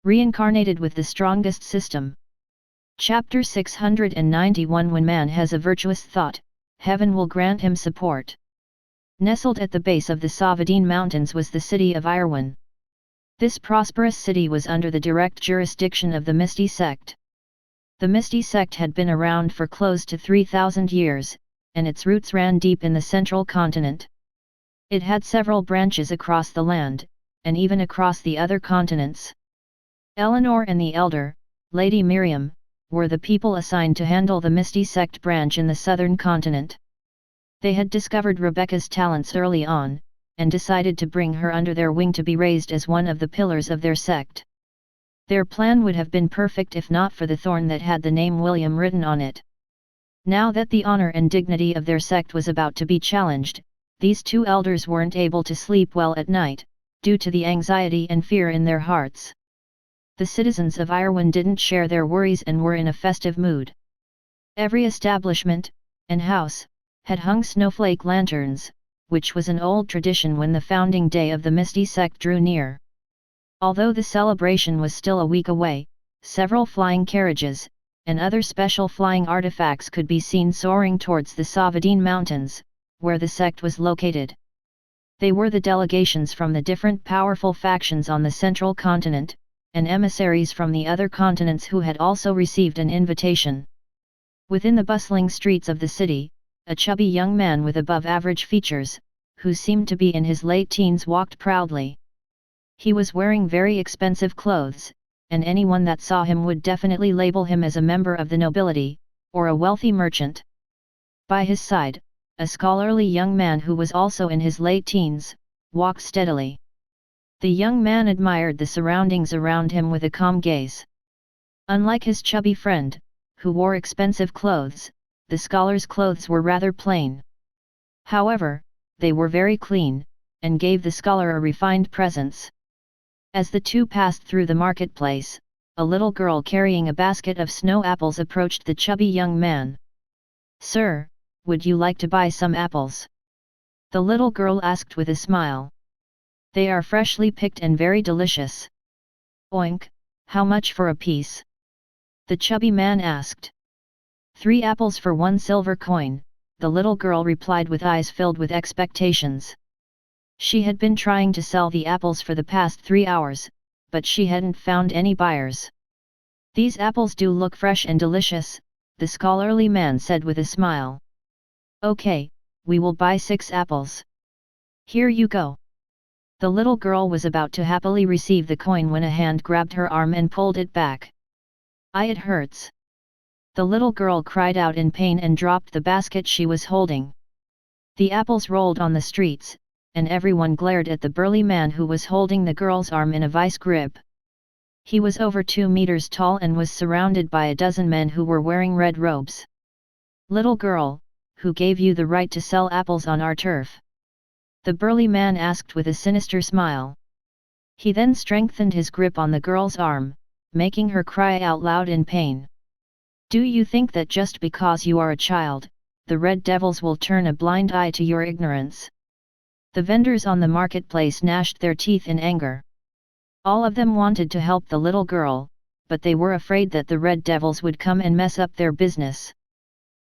Reincarnated with the strongest system. Chapter 691. When man has a virtuous thought, heaven will grant him support. Nestled at the base of the Savadine Mountains was the city of Irwan. This prosperous city was under the direct jurisdiction of the Misty Sect. The Misty Sect had been around for close to 3,000 years, and its roots ran deep in the central continent. It had several branches across the land, and even across the other continents. Eleanor and the Elder, Lady Miriam, were the people assigned to handle the Misty Sect branch in the southern continent. They had discovered Rebecca's talents early on, and decided to bring her under their wing to be raised as one of the pillars of their sect. Their plan would have been perfect if not for the thorn that had the name William written on it. Now that the honor and dignity of their sect was about to be challenged, these two elders weren't able to sleep well at night, due to the anxiety and fear in their hearts. The citizens of Irwan didn't share their worries and were in a festive mood. Every establishment, and house, had hung snowflake lanterns, which was an old tradition when the founding day of the Misty Sect drew near. Although the celebration was still a week away, several flying carriages, and other special flying artifacts could be seen soaring towards the Savadine Mountains, where the sect was located. They were the delegations from the different powerful factions on the central continent, and emissaries from the other continents who had also received an invitation. Within the bustling streets of the city, a chubby young man with above-average features, who seemed to be in his late teens, walked proudly. He was wearing very expensive clothes, and anyone that saw him would definitely label him as a member of the nobility, or a wealthy merchant. By his side, a scholarly young man who was also in his late teens, walked steadily. The young man admired the surroundings around him with a calm gaze. Unlike his chubby friend, who wore expensive clothes, the scholar's clothes were rather plain. However, they were very clean, and gave the scholar a refined presence. As the two passed through the marketplace, a little girl carrying a basket of snow apples approached the chubby young man. "Sir, would you like to buy some apples?" the little girl asked with a smile. "They are freshly picked and very delicious." "Oink, how much for a piece?" the chubby man asked. "3 apples for 1 silver coin," the little girl replied with eyes filled with expectations. She had been trying to sell the apples for the past 3 hours, but she hadn't found any buyers. "These apples do look fresh and delicious," the scholarly man said with a smile. "Okay, we will buy 6 apples. Here you go." The little girl was about to happily receive the coin when a hand grabbed her arm and pulled it back. It hurts." The little girl cried out in pain and dropped the basket she was holding. The apples rolled on the streets, and everyone glared at the burly man who was holding the girl's arm in a vice grip. He was over 2 meters tall and was surrounded by a dozen men who were wearing red robes. "Little girl, who gave you the right to sell apples on our turf?" the burly man asked with a sinister smile. He then strengthened his grip on the girl's arm, making her cry out loud in pain. "Do you think that just because you are a child, the Red Devils will turn a blind eye to your ignorance?" The vendors on the marketplace gnashed their teeth in anger. All of them wanted to help the little girl, but they were afraid that the Red Devils would come and mess up their business.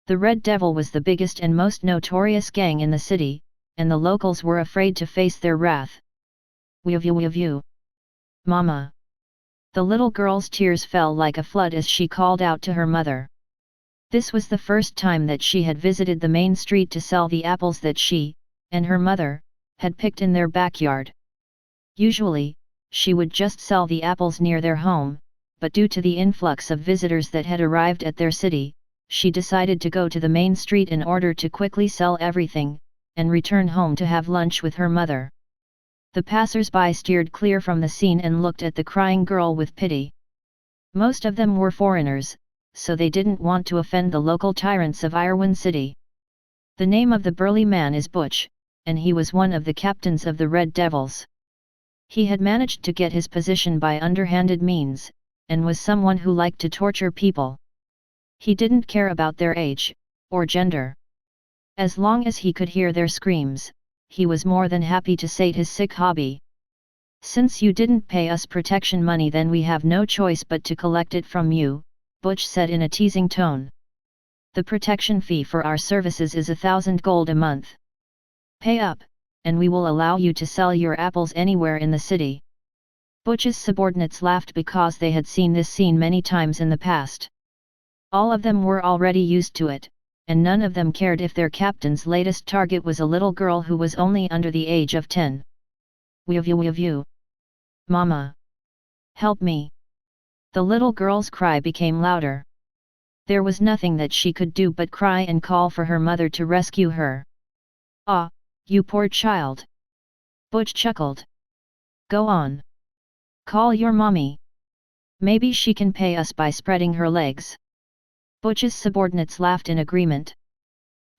The Red Devil was the biggest and most notorious gang in the city, and the locals were afraid to face their wrath. "We've Mama!" The little girl's tears fell like a flood as she called out to her mother. This was the first time that she had visited the main street to sell the apples that she, and her mother, had picked in their backyard. Usually, she would just sell the apples near their home, but due to the influx of visitors that had arrived at their city, she decided to go to the main street in order to quickly sell everything, and return home to have lunch with her mother. The passers-by steered clear from the scene and looked at the crying girl with pity. Most of them were foreigners, so they didn't want to offend the local tyrants of Irwan City. The name of the burly man is Butch, and he was one of the captains of the Red Devils. He had managed to get his position by underhanded means, and was someone who liked to torture people. He didn't care about their age, or gender. As long as he could hear their screams, he was more than happy to sate his sick hobby. Since you didn't pay us protection money, then we have no choice but to collect it from you, Butch said in a teasing tone. The protection fee for our services is 1,000 gold a month. Pay up, and we will allow you to sell your apples anywhere in the city. Butch's subordinates laughed because they had seen this scene many times in the past. All of them were already used to it, and none of them cared if their captain's latest target was a little girl who was only under the age of 10. Weev. Mama! Help me! The little girl's cry became louder. There was nothing that she could do but cry and call for her mother to rescue her. Ah, you poor child! Butch chuckled. Go on. Call your mommy. Maybe she can pay us by spreading her legs. Butch's subordinates laughed in agreement.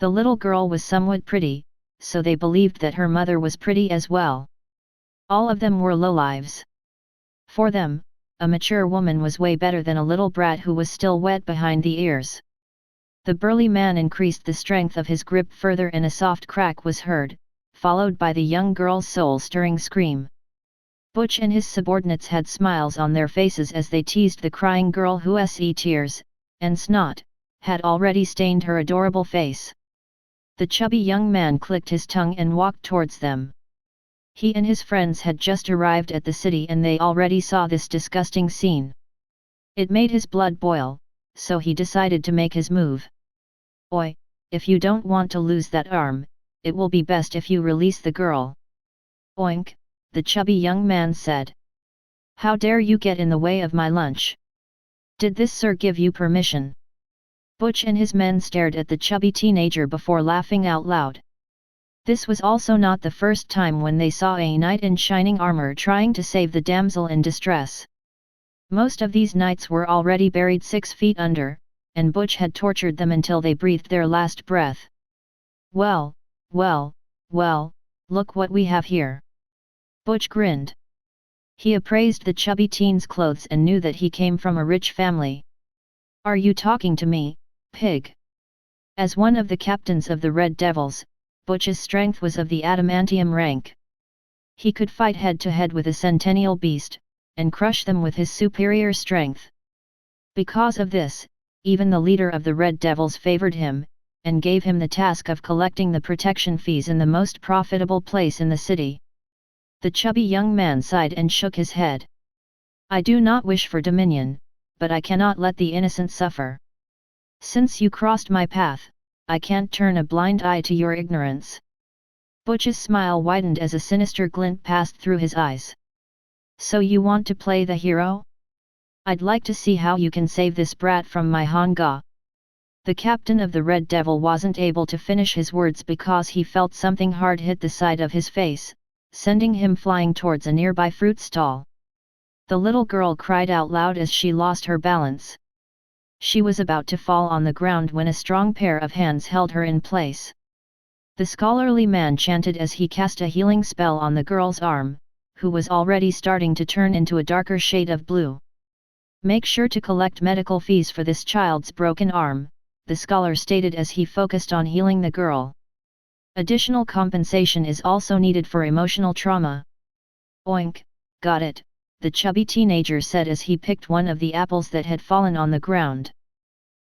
The little girl was somewhat pretty, so they believed that her mother was pretty as well. All of them were lowlives. For them, a mature woman was way better than a little brat who was still wet behind the ears. The burly man increased the strength of his grip further and a soft crack was heard, followed by the young girl's soul-stirring scream. Butch and his subordinates had smiles on their faces as they teased the crying girl whose tears, and snot, had already stained her adorable face. The chubby young man clicked his tongue and walked towards them. He and his friends had just arrived at the city and they already saw this disgusting scene. It made his blood boil, so he decided to make his move. Oi, if you don't want to lose that arm, it will be best if you release the girl. Oink, the chubby young man said. How dare you get in the way of my lunch? Did this sir give you permission? Butch and his men stared at the chubby teenager before laughing out loud. This was also not the first time when they saw a knight in shining armor trying to save the damsel in distress. Most of these knights were already buried 6 feet under, and Butch had tortured them until they breathed their last breath. Well, look what we have here. Butch grinned. He appraised the chubby teen's clothes and knew that he came from a rich family. Are you talking to me, pig? As one of the captains of the Red Devils, Butch's strength was of the adamantium rank. He could fight head-to-head with a centennial beast, and crush them with his superior strength. Because of this, even the leader of the Red Devils favored him, and gave him the task of collecting the protection fees in the most profitable place in the city. The chubby young man sighed and shook his head. I do not wish for dominion, but I cannot let the innocent suffer. Since you crossed my path, I can't turn a blind eye to your ignorance. Butch's smile widened as a sinister glint passed through his eyes. So you want to play the hero? I'd like to see how you can save this brat from my hanga. The captain of the Red Devil wasn't able to finish his words because he felt something hard hit the side of his face, sending him flying towards a nearby fruit stall. The little girl cried out loud as she lost her balance. She was about to fall on the ground when a strong pair of hands held her in place. The scholarly man chanted as he cast a healing spell on the girl's arm, who was already starting to turn into a darker shade of blue. Make sure to collect medical fees for this child's broken arm, the scholar stated as he focused on healing the girl. Additional compensation is also needed for emotional trauma. Oink, got it, the chubby teenager said as he picked one of the apples that had fallen on the ground.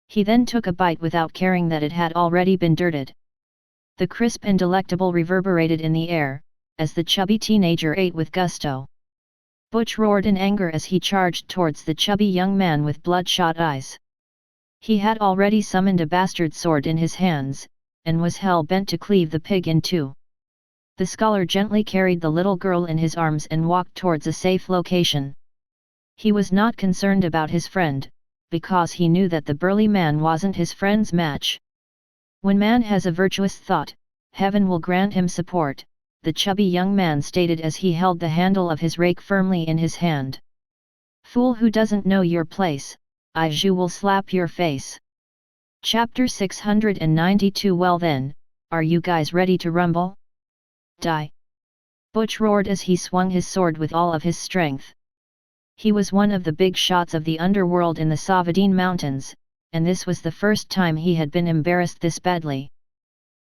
He then took a bite without caring that it had already been dirted. The crisp and delectable reverberated in the air, as the chubby teenager ate with gusto. Butch roared in anger as he charged towards the chubby young man with bloodshot eyes. He had already summoned a bastard sword in his hands, and was hell-bent to cleave the pig in two. The scholar gently carried the little girl in his arms and walked towards a safe location. He was not concerned about his friend, because he knew that the burly man wasn't his friend's match. When man has a virtuous thought, heaven will grant him support, the chubby young man stated as he held the handle of his rake firmly in his hand. Fool who doesn't know your place, I will slap your face. Chapter 692. Well then, are you guys ready to rumble? Die! Butch roared as he swung his sword with all of his strength. He was one of the big shots of the underworld in the Savadine Mountains, and this was the first time he had been embarrassed this badly.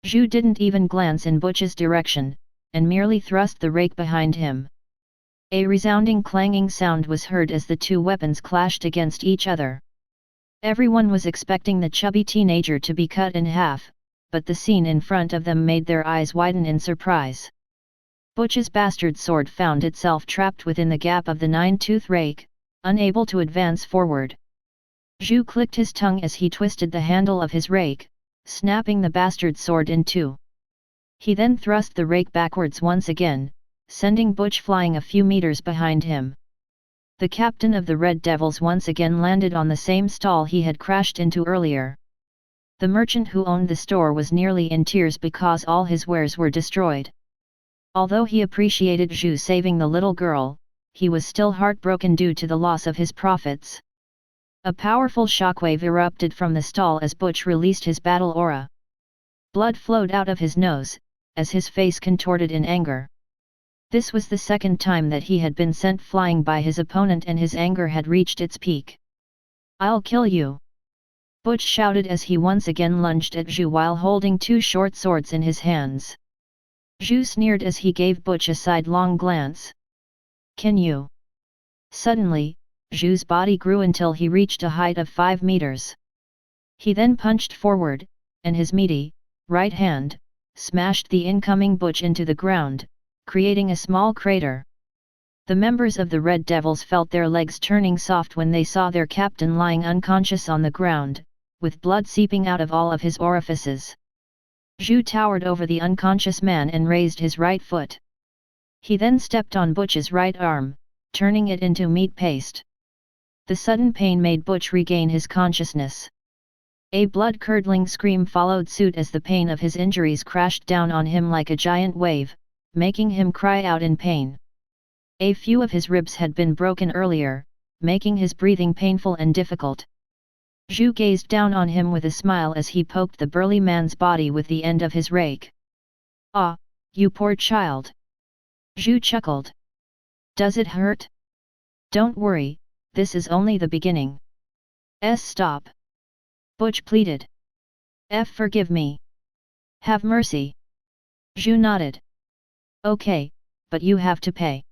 Zhu didn't even glance in Butch's direction, and merely thrust the rake behind him. A resounding clanging sound was heard as the two weapons clashed against each other. Everyone was expecting the chubby teenager to be cut in half, but the scene in front of them made their eyes widen in surprise. Butch's bastard sword found itself trapped within the gap of the nine-tooth rake, unable to advance forward. Zhu clicked his tongue as he twisted the handle of his rake, snapping the bastard sword in two. He then thrust the rake backwards once again, sending Butch flying a few meters behind him. The captain of the Red Devils once again landed on the same stall he had crashed into earlier. The merchant who owned the store was nearly in tears because all his wares were destroyed. Although he appreciated Zhu saving the little girl, he was still heartbroken due to the loss of his profits. A powerful shockwave erupted from the stall as Butch released his battle aura. Blood flowed out of his nose, as his face contorted in anger. This was the second time that he had been sent flying by his opponent and his anger had reached its peak. "I'll kill you!" Butch shouted as he once again lunged at Zhu while holding two short swords in his hands. Zhu sneered as he gave Butch a sidelong glance. "Can you?" Suddenly, Zhu's body grew until he reached a height of 5 meters. He then punched forward, and his meaty, right hand, smashed the incoming Butch into the ground, creating a small crater. The members of the Red Devils felt their legs turning soft when they saw their captain lying unconscious on the ground, with blood seeping out of all of his orifices. Zhu towered over the unconscious man and raised his right foot. He then stepped on Butch's right arm, turning it into meat paste. The sudden pain made Butch regain his consciousness. A blood-curdling scream followed suit as the pain of his injuries crashed down on him like a giant wave, making him cry out in pain. A few of his ribs had been broken earlier, making his breathing painful and difficult. Zhu gazed down on him with a smile as he poked the burly man's body with the end of his rake. "Ah, you poor child!" Zhu chuckled. "Does it hurt?" "Don't worry, this is only the beginning." Stop!" Butch pleaded. Forgive me. Have mercy." Zhu nodded. "Okay, but you have to pay.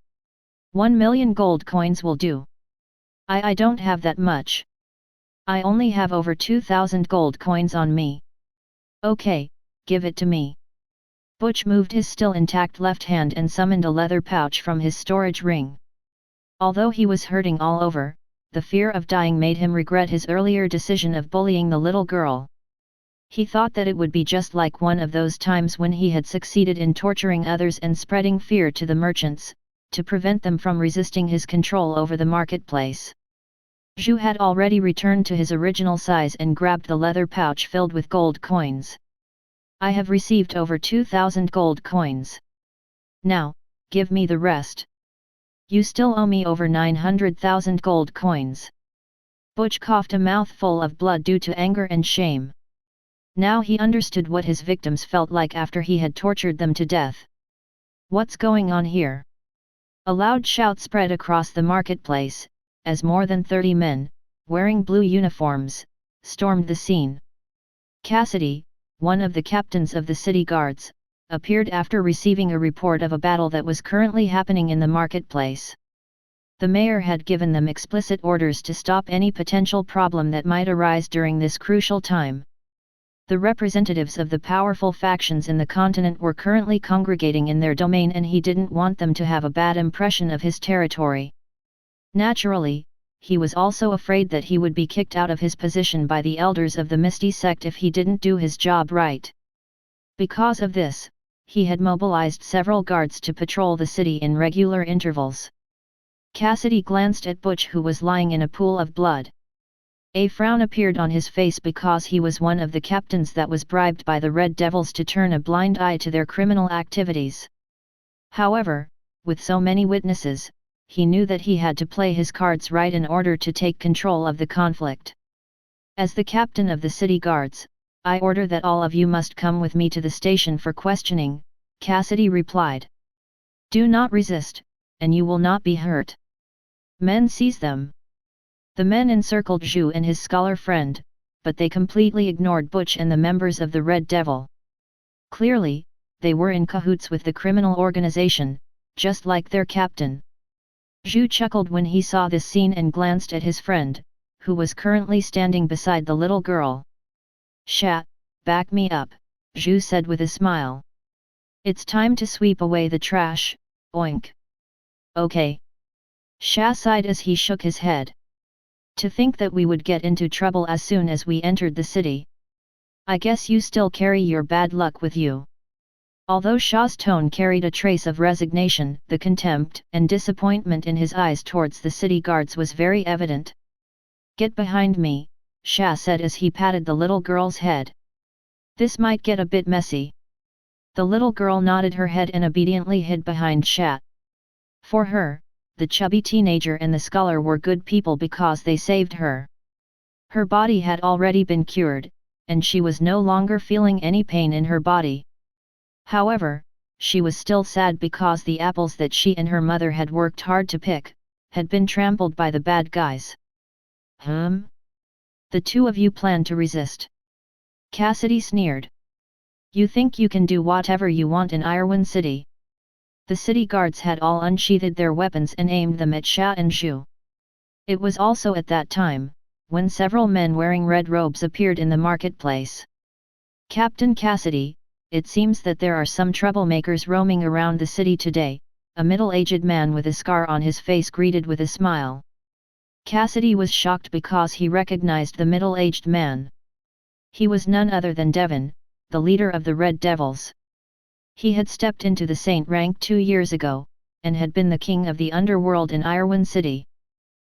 1 million gold coins will do." I don't have that much. I only have over 2,000 gold coins on me." "Okay, give it to me." Butch moved his still intact left hand and summoned a leather pouch from his storage ring. Although he was hurting all over, the fear of dying made him regret his earlier decision of bullying the little girl. He thought that it would be just like one of those times when he had succeeded in torturing others and spreading fear to the merchants, to prevent them from resisting his control over the marketplace. Zhu had already returned to his original size and grabbed the leather pouch filled with gold coins. "I have received over 2,000 gold coins. Now, give me the rest. You still owe me over 900,000 gold coins." Butch coughed a mouthful of blood due to anger and shame. Now he understood what his victims felt like after he had tortured them to death. "What's going on here?" A loud shout spread across the marketplace, as more than 30 men, wearing blue uniforms, stormed the scene. Cassidy, one of the captains of the city guards, appeared after receiving a report of a battle that was currently happening in the marketplace. The mayor had given them explicit orders to stop any potential problem that might arise during this crucial time. The representatives of the powerful factions in the continent were currently congregating in their domain and he didn't want them to have a bad impression of his territory. Naturally, he was also afraid that he would be kicked out of his position by the elders of the Misty Sect if he didn't do his job right. Because of this, he had mobilized several guards to patrol the city in regular intervals. Cassidy glanced at Butch, who was lying in a pool of blood. A frown appeared on his face because he was one of the captains that was bribed by the Red Devils to turn a blind eye to their criminal activities. However, with so many witnesses, he knew that he had to play his cards right in order to take control of the conflict. "As the captain of the city guards, I order that all of you must come with me to the station for questioning," Cassidy replied. "Do not resist, and you will not be hurt. Men, seize them." The men encircled Zhu and his scholar friend, but they completely ignored Butch and the members of the Red Devil. Clearly, they were in cahoots with the criminal organization, just like their captain. Zhu chuckled when he saw this scene and glanced at his friend, who was currently standing beside the little girl. "Sha, back me up," Zhu said with a smile. "It's time to sweep away the trash, oink." "Okay." Sha sighed as he shook his head. "To think that we would get into trouble as soon as we entered the city. I guess you still carry your bad luck with you." Although Sha's tone carried a trace of resignation, the contempt and disappointment in his eyes towards the city guards was very evident. "Get behind me," Sha said as he patted the little girl's head. "This might get a bit messy." The little girl nodded her head and obediently hid behind Sha. For her, the chubby teenager and the scholar were good people because they saved her. Her body had already been cured, and she was no longer feeling any pain in her body. However, she was still sad because the apples that she and her mother had worked hard to pick, had been trampled by the bad guys. The two of you plan to resist?" Cassidy sneered. "You think you can do whatever you want in Irwin City?" The city guards had all unsheathed their weapons and aimed them at Sha and Zhu. It was also at that time, when several men wearing red robes appeared in the marketplace. "Captain Cassidy, it seems that there are some troublemakers roaming around the city today," a middle-aged man with a scar on his face greeted with a smile. Cassidy was shocked because he recognized the middle-aged man. He was none other than Devin, the leader of the Red Devils. He had stepped into the saint rank 2 years ago, and had been the king of the underworld in Irwin City.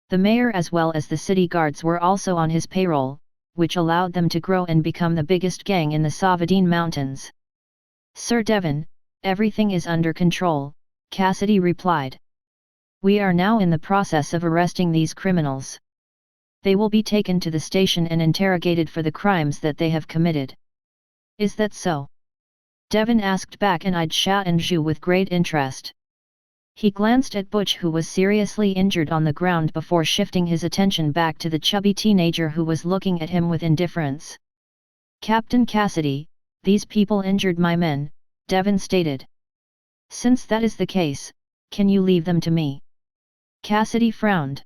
The mayor as well as the city guards were also on his payroll, which allowed them to grow and become the biggest gang in the Savadine Mountains. "Sir Devin, everything is under control," Cassidy replied. "We are now in the process of arresting these criminals. They will be taken to the station and interrogated for the crimes that they have committed." "Is that so?" Devin asked back and eyed Sha and Zhu with great interest. He glanced at Butch, who was seriously injured on the ground, before shifting his attention back to the chubby teenager who was looking at him with indifference. "Captain Cassidy, these people injured my men," Devin stated. "Since that is the case, can you leave them to me?" Cassidy frowned.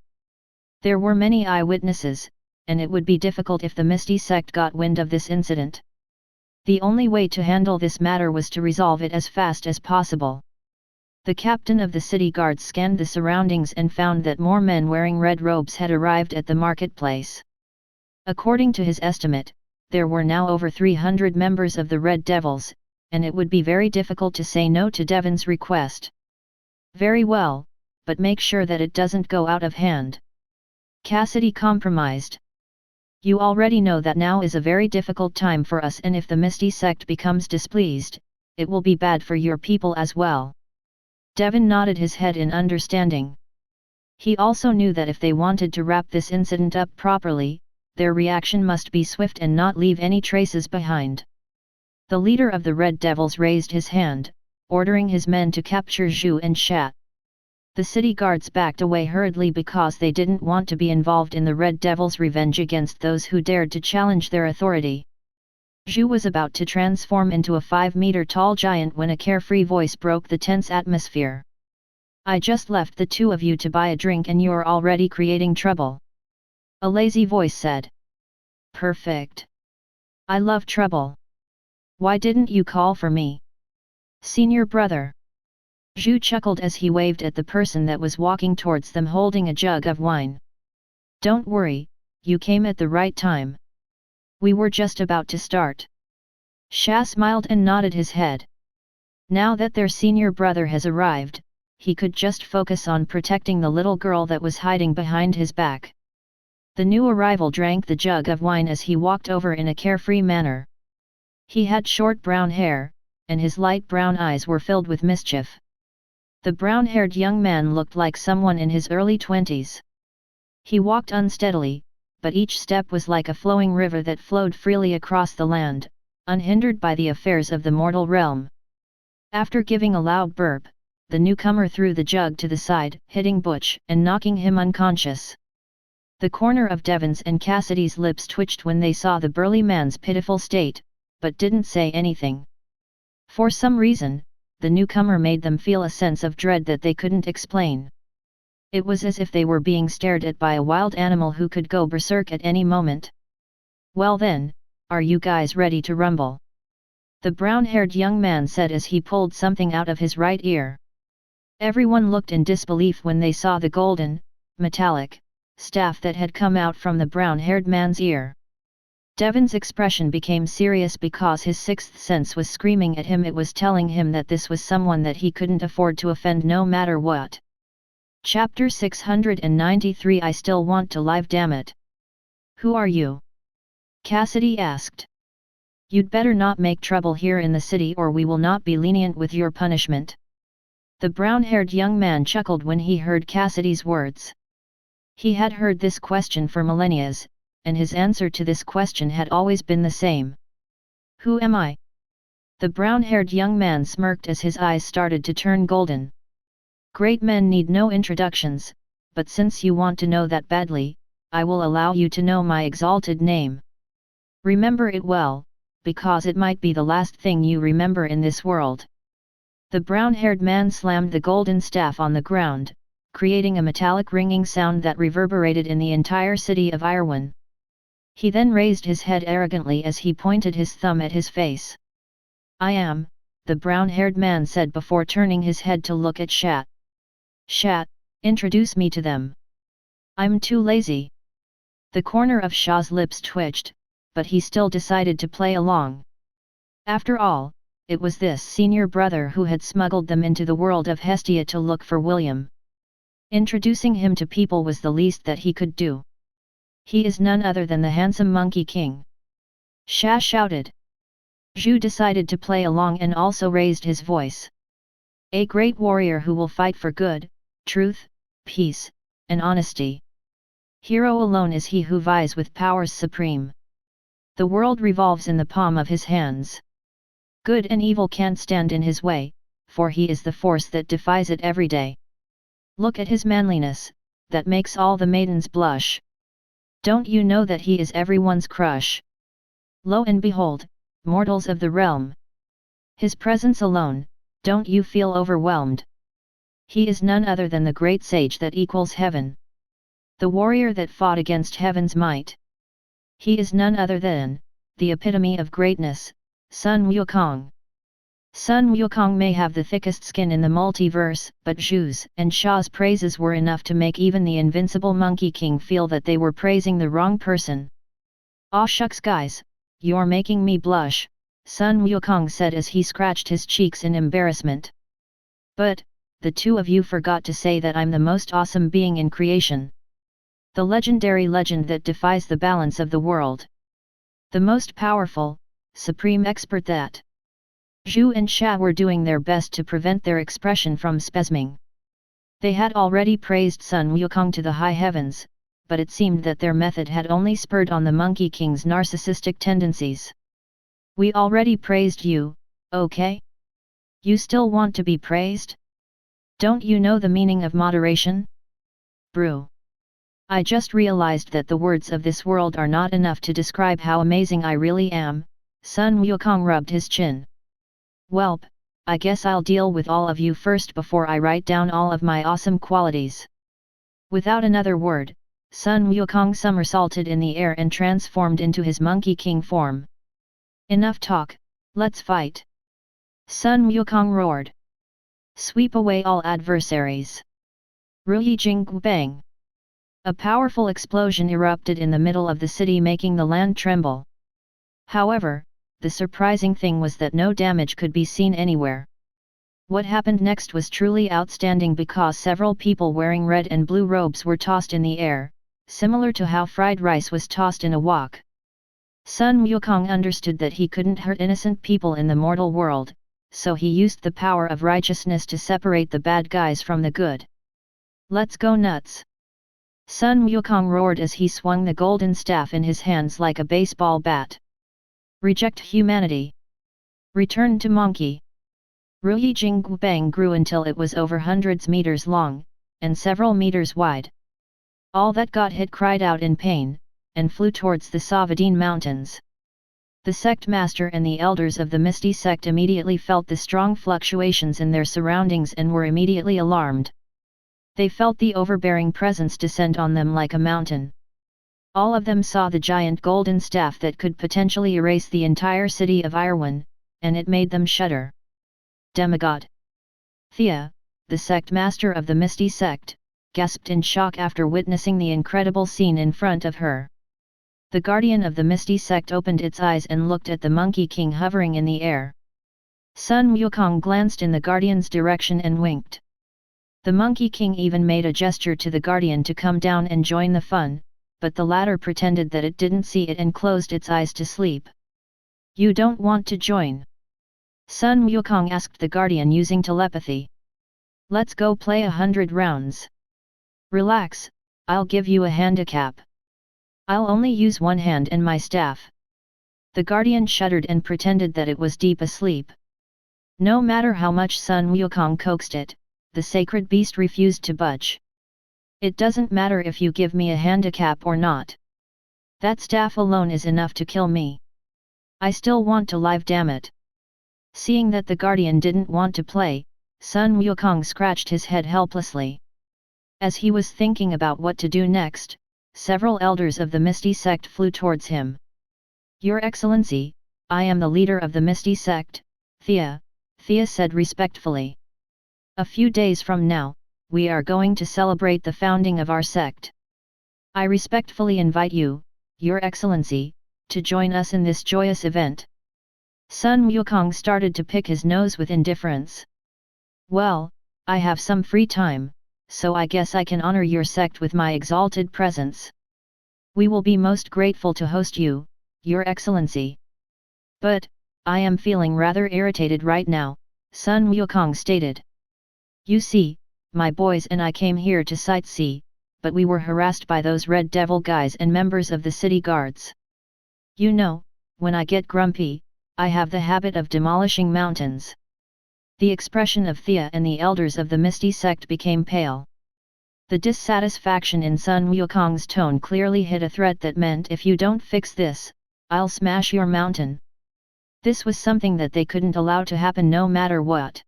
There were many eyewitnesses, and it would be difficult if the Misty Sect got wind of this incident. The only way to handle this matter was to resolve it as fast as possible. The captain of the city guards scanned the surroundings and found that more men wearing red robes had arrived at the marketplace. According to his estimate, there were now over 300 members of the Red Devils, and it would be very difficult to say no to Devin's request. "Very well, but make sure that it doesn't go out of hand." Cassidy compromised. "You already know that now is a very difficult time for us, and if the Misty Sect becomes displeased, it will be bad for your people as well." Devin nodded his head in understanding. He also knew that if they wanted to wrap this incident up properly, their reaction must be swift and not leave any traces behind. The leader of the Red Devils raised his hand, ordering his men to capture Zhu and Sha. The city guards backed away hurriedly because they didn't want to be involved in the Red Devils' revenge against those who dared to challenge their authority. Zhu was about to transform into a 5-meter-tall giant when a carefree voice broke the tense atmosphere. "I just left the two of you to buy a drink and you're already creating trouble," a lazy voice said. "Perfect. I love trouble. Why didn't you call for me, senior brother?" Zhu chuckled as he waved at the person that was walking towards them holding a jug of wine. "Don't worry, you came at the right time. We were just about to start." Sha smiled and nodded his head. Now that their senior brother has arrived, he could just focus on protecting the little girl that was hiding behind his back. The new arrival drank the jug of wine as he walked over in a carefree manner. He had short brown hair, and his light brown eyes were filled with mischief. The brown-haired young man looked like someone in his early 20s. He walked unsteadily, but each step was like a flowing river that flowed freely across the land, unhindered by the affairs of the mortal realm. After giving a loud burp, the newcomer threw the jug to the side, hitting Butch and knocking him unconscious. The corner of Devin's and Cassidy's lips twitched when they saw the burly man's pitiful state, but didn't say anything. For some reason, the newcomer made them feel a sense of dread that they couldn't explain. It was as if they were being stared at by a wild animal who could go berserk at any moment. "Well then, are you guys ready to rumble?" the brown-haired young man said as he pulled something out of his right ear. Everyone looked in disbelief when they saw the golden, metallic, staff that had come out from the brown-haired man's ear. Devon's expression became serious because his sixth sense was screaming at him. It was telling him that this was someone that he couldn't afford to offend no matter what. Chapter 693 I Still Want to Live Dammit. "Who are you?" Cassidy asked. "You'd better not make trouble here in the city or we will not be lenient with your punishment." The brown-haired young man chuckled when he heard Cassidy's words. He had heard this question for millennia, and his answer to this question had always been the same. "Who am I?" The brown-haired young man smirked as his eyes started to turn golden. "Great men need no introductions, but since you want to know that badly, I will allow you to know my exalted name. Remember it well, because it might be the last thing you remember in this world." The brown-haired man slammed the golden staff on the ground, creating a metallic ringing sound that reverberated in the entire city of Irwin. He then raised his head arrogantly as he pointed his thumb at his face. "I am," the brown-haired man said before turning his head to look at Shat. "Shat, introduce me to them." "I'm too lazy." The corner of Shah's lips twitched, but he still decided to play along. After all, it was this senior brother who had smuggled them into the world of Hestia to look for William. Introducing him to people was the least that he could do. "He is none other than the handsome Monkey King," Shah shouted. Zhu decided to play along and also raised his voice. "A great warrior who will fight for good, truth, peace, and honesty. Hero alone is he who vies with powers supreme. The world revolves in the palm of his hands. Good and evil can't stand in his way, for he is the force that defies it every day. Look at his manliness, that makes all the maidens blush. Don't you know that he is everyone's crush? Lo and behold, mortals of the realm. His presence alone, don't you feel overwhelmed? He is none other than the great sage that equals heaven. The warrior that fought against heaven's might. He is none other than, the epitome of greatness, Sun Wukong. Sun Wukong may have the thickest skin in the multiverse, but Zhu's and Shah's praises were enough to make even the invincible Monkey King feel that they were praising the wrong person. Aw shucks guys, you're making me blush, Sun Wukong said as he scratched his cheeks in embarrassment. But, the two of you forgot to say that I'm the most awesome being in creation. The legendary legend that defies the balance of the world. The most powerful, supreme expert that. Zhu and Sha were doing their best to prevent their expression from spasming. They had already praised Sun Wukong to the high heavens, but it seemed that their method had only spurred on the Monkey King's narcissistic tendencies. We already praised you, okay? You still want to be praised? Don't you know the meaning of moderation? Brew. I just realized that the words of this world are not enough to describe how amazing I really am, Sun Wukong rubbed his chin. Welp, I guess I'll deal with all of you first before I write down all of my awesome qualities. Without another word, Sun Wukong somersaulted in the air and transformed into his Monkey King form. Enough talk, let's fight! Sun Wukong roared. Sweep away all adversaries. Ruyi Jing Bang! A powerful explosion erupted in the middle of the city, making the land tremble. However, the surprising thing was that no damage could be seen anywhere. What happened next was truly outstanding because several people wearing red and blue robes were tossed in the air, similar to how fried rice was tossed in a wok. Sun Wukong understood that he couldn't hurt innocent people in the mortal world, so he used the power of righteousness to separate the bad guys from the good. Let's go nuts! Sun Wukong roared as he swung the golden staff in his hands like a baseball bat. Reject humanity. Return to monkey. Ruyi Jing Bang grew until it was over hundreds meters long, and several meters wide. All that got hit cried out in pain, and flew towards the Savadine Mountains. The sect master and the elders of the Misty Sect immediately felt the strong fluctuations in their surroundings and were immediately alarmed. They felt the overbearing presence descend on them like a mountain. All of them saw the giant golden staff that could potentially erase the entire city of Irwin, and it made them shudder. Demigod! Thea, the sect master of the Misty Sect, gasped in shock after witnessing the incredible scene in front of her. The guardian of the Misty Sect opened its eyes and looked at the Monkey King hovering in the air. Sun Wukong glanced in the guardian's direction and winked. The Monkey King even made a gesture to the guardian to come down and join the fun, but the latter pretended that it didn't see it and closed its eyes to sleep. You don't want to join? Sun Wukong asked the guardian using telepathy. Let's go play 100 rounds. Relax, I'll give you a handicap. I'll only use one hand and my staff. The guardian shuddered and pretended that it was deep asleep. No matter how much Sun Wukong coaxed it, the sacred beast refused to budge. It doesn't matter if you give me a handicap or not. That staff alone is enough to kill me. I still want to live, damn it. Seeing that the guardian didn't want to play, Sun Wukong scratched his head helplessly. As he was thinking about what to do next, several elders of the Misty Sect flew towards him. Your Excellency, I am the leader of the Misty Sect, Thea said respectfully. A few days from now, we are going to celebrate the founding of our sect. I respectfully invite you, Your Excellency, to join us in this joyous event. Sun Wukong started to pick his nose with indifference. Well, I have some free time, so I guess I can honor your sect with my exalted presence. We will be most grateful to host you, Your Excellency. But, I am feeling rather irritated right now, Sun Wukong stated. You see, my boys and I came here to sightsee, but we were harassed by those Red Devil guys and members of the city guards. You know, when I get grumpy, I have the habit of demolishing mountains. The expression of Thea and the elders of the Misty Sect became pale. The dissatisfaction in Sun Wukong's tone clearly hid a threat that meant if you don't fix this, I'll smash your mountain. This was something that they couldn't allow to happen no matter what.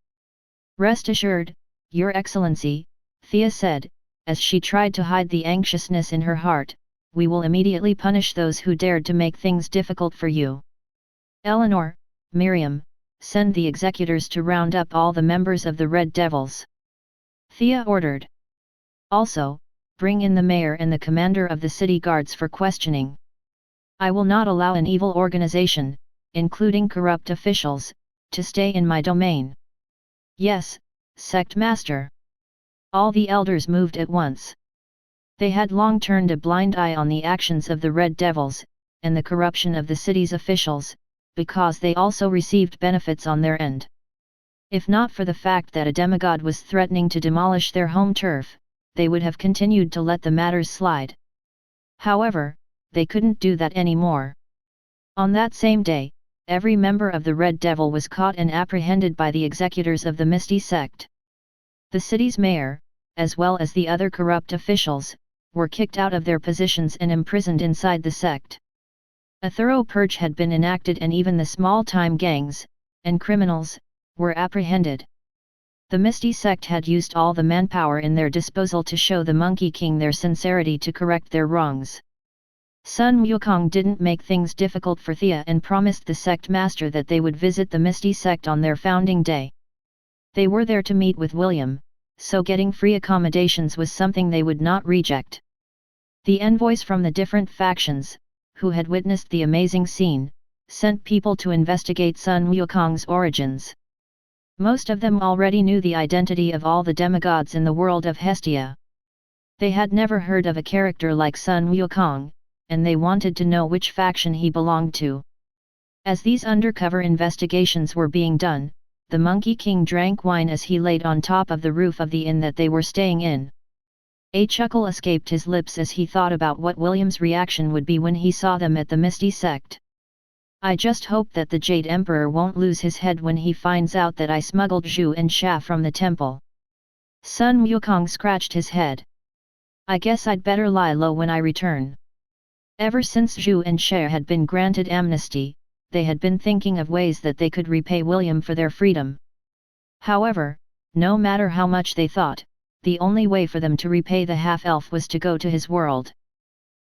Rest assured, Your Excellency, Thea said, as she tried to hide the anxiousness in her heart, we will immediately punish those who dared to make things difficult for you. Eleanor, Miriam, send the executors to round up all the members of the Red Devils. Thea ordered. Also, bring in the mayor and the commander of the city guards for questioning. I will not allow an evil organization, including corrupt officials, to stay in my domain. Yes, Sect Master. All the elders moved at once. They had long turned a blind eye on the actions of the Red Devils, and the corruption of the city's officials, because they also received benefits on their end. If not for the fact that a demigod was threatening to demolish their home turf, they would have continued to let the matters slide. However, they couldn't do that anymore. On that same day, every member of the Red Devil was caught and apprehended by the executors of the Misty Sect. The city's mayor, as well as the other corrupt officials, were kicked out of their positions and imprisoned inside the sect. A thorough purge had been enacted and even the small-time gangs, and criminals, were apprehended. The Misty Sect had used all the manpower in their disposal to show the Monkey King their sincerity to correct their wrongs. Sun Wukong didn't make things difficult for Thea and promised the sect master that they would visit the Misty Sect on their founding day. They were there to meet with William, so getting free accommodations was something they would not reject. The envoys from the different factions, who had witnessed the amazing scene, sent people to investigate Sun Wukong's origins. Most of them already knew the identity of all the demigods in the world of Hestia. They had never heard of a character like Sun Wukong, and they wanted to know which faction he belonged to. As these undercover investigations were being done, the Monkey King drank wine as he laid on top of the roof of the inn that they were staying in. A chuckle escaped his lips as he thought about what William's reaction would be when he saw them at the Misty Sect. I just hope that the Jade Emperor won't lose his head when he finds out that I smuggled Zhu and Xia from the temple. Sun Wukong scratched his head. I guess I'd better lie low when I return. Ever since Zhu and Xia had been granted amnesty, they had been thinking of ways that they could repay William for their freedom. However, no matter how much they thought, the only way for them to repay the half-elf was to go to his world.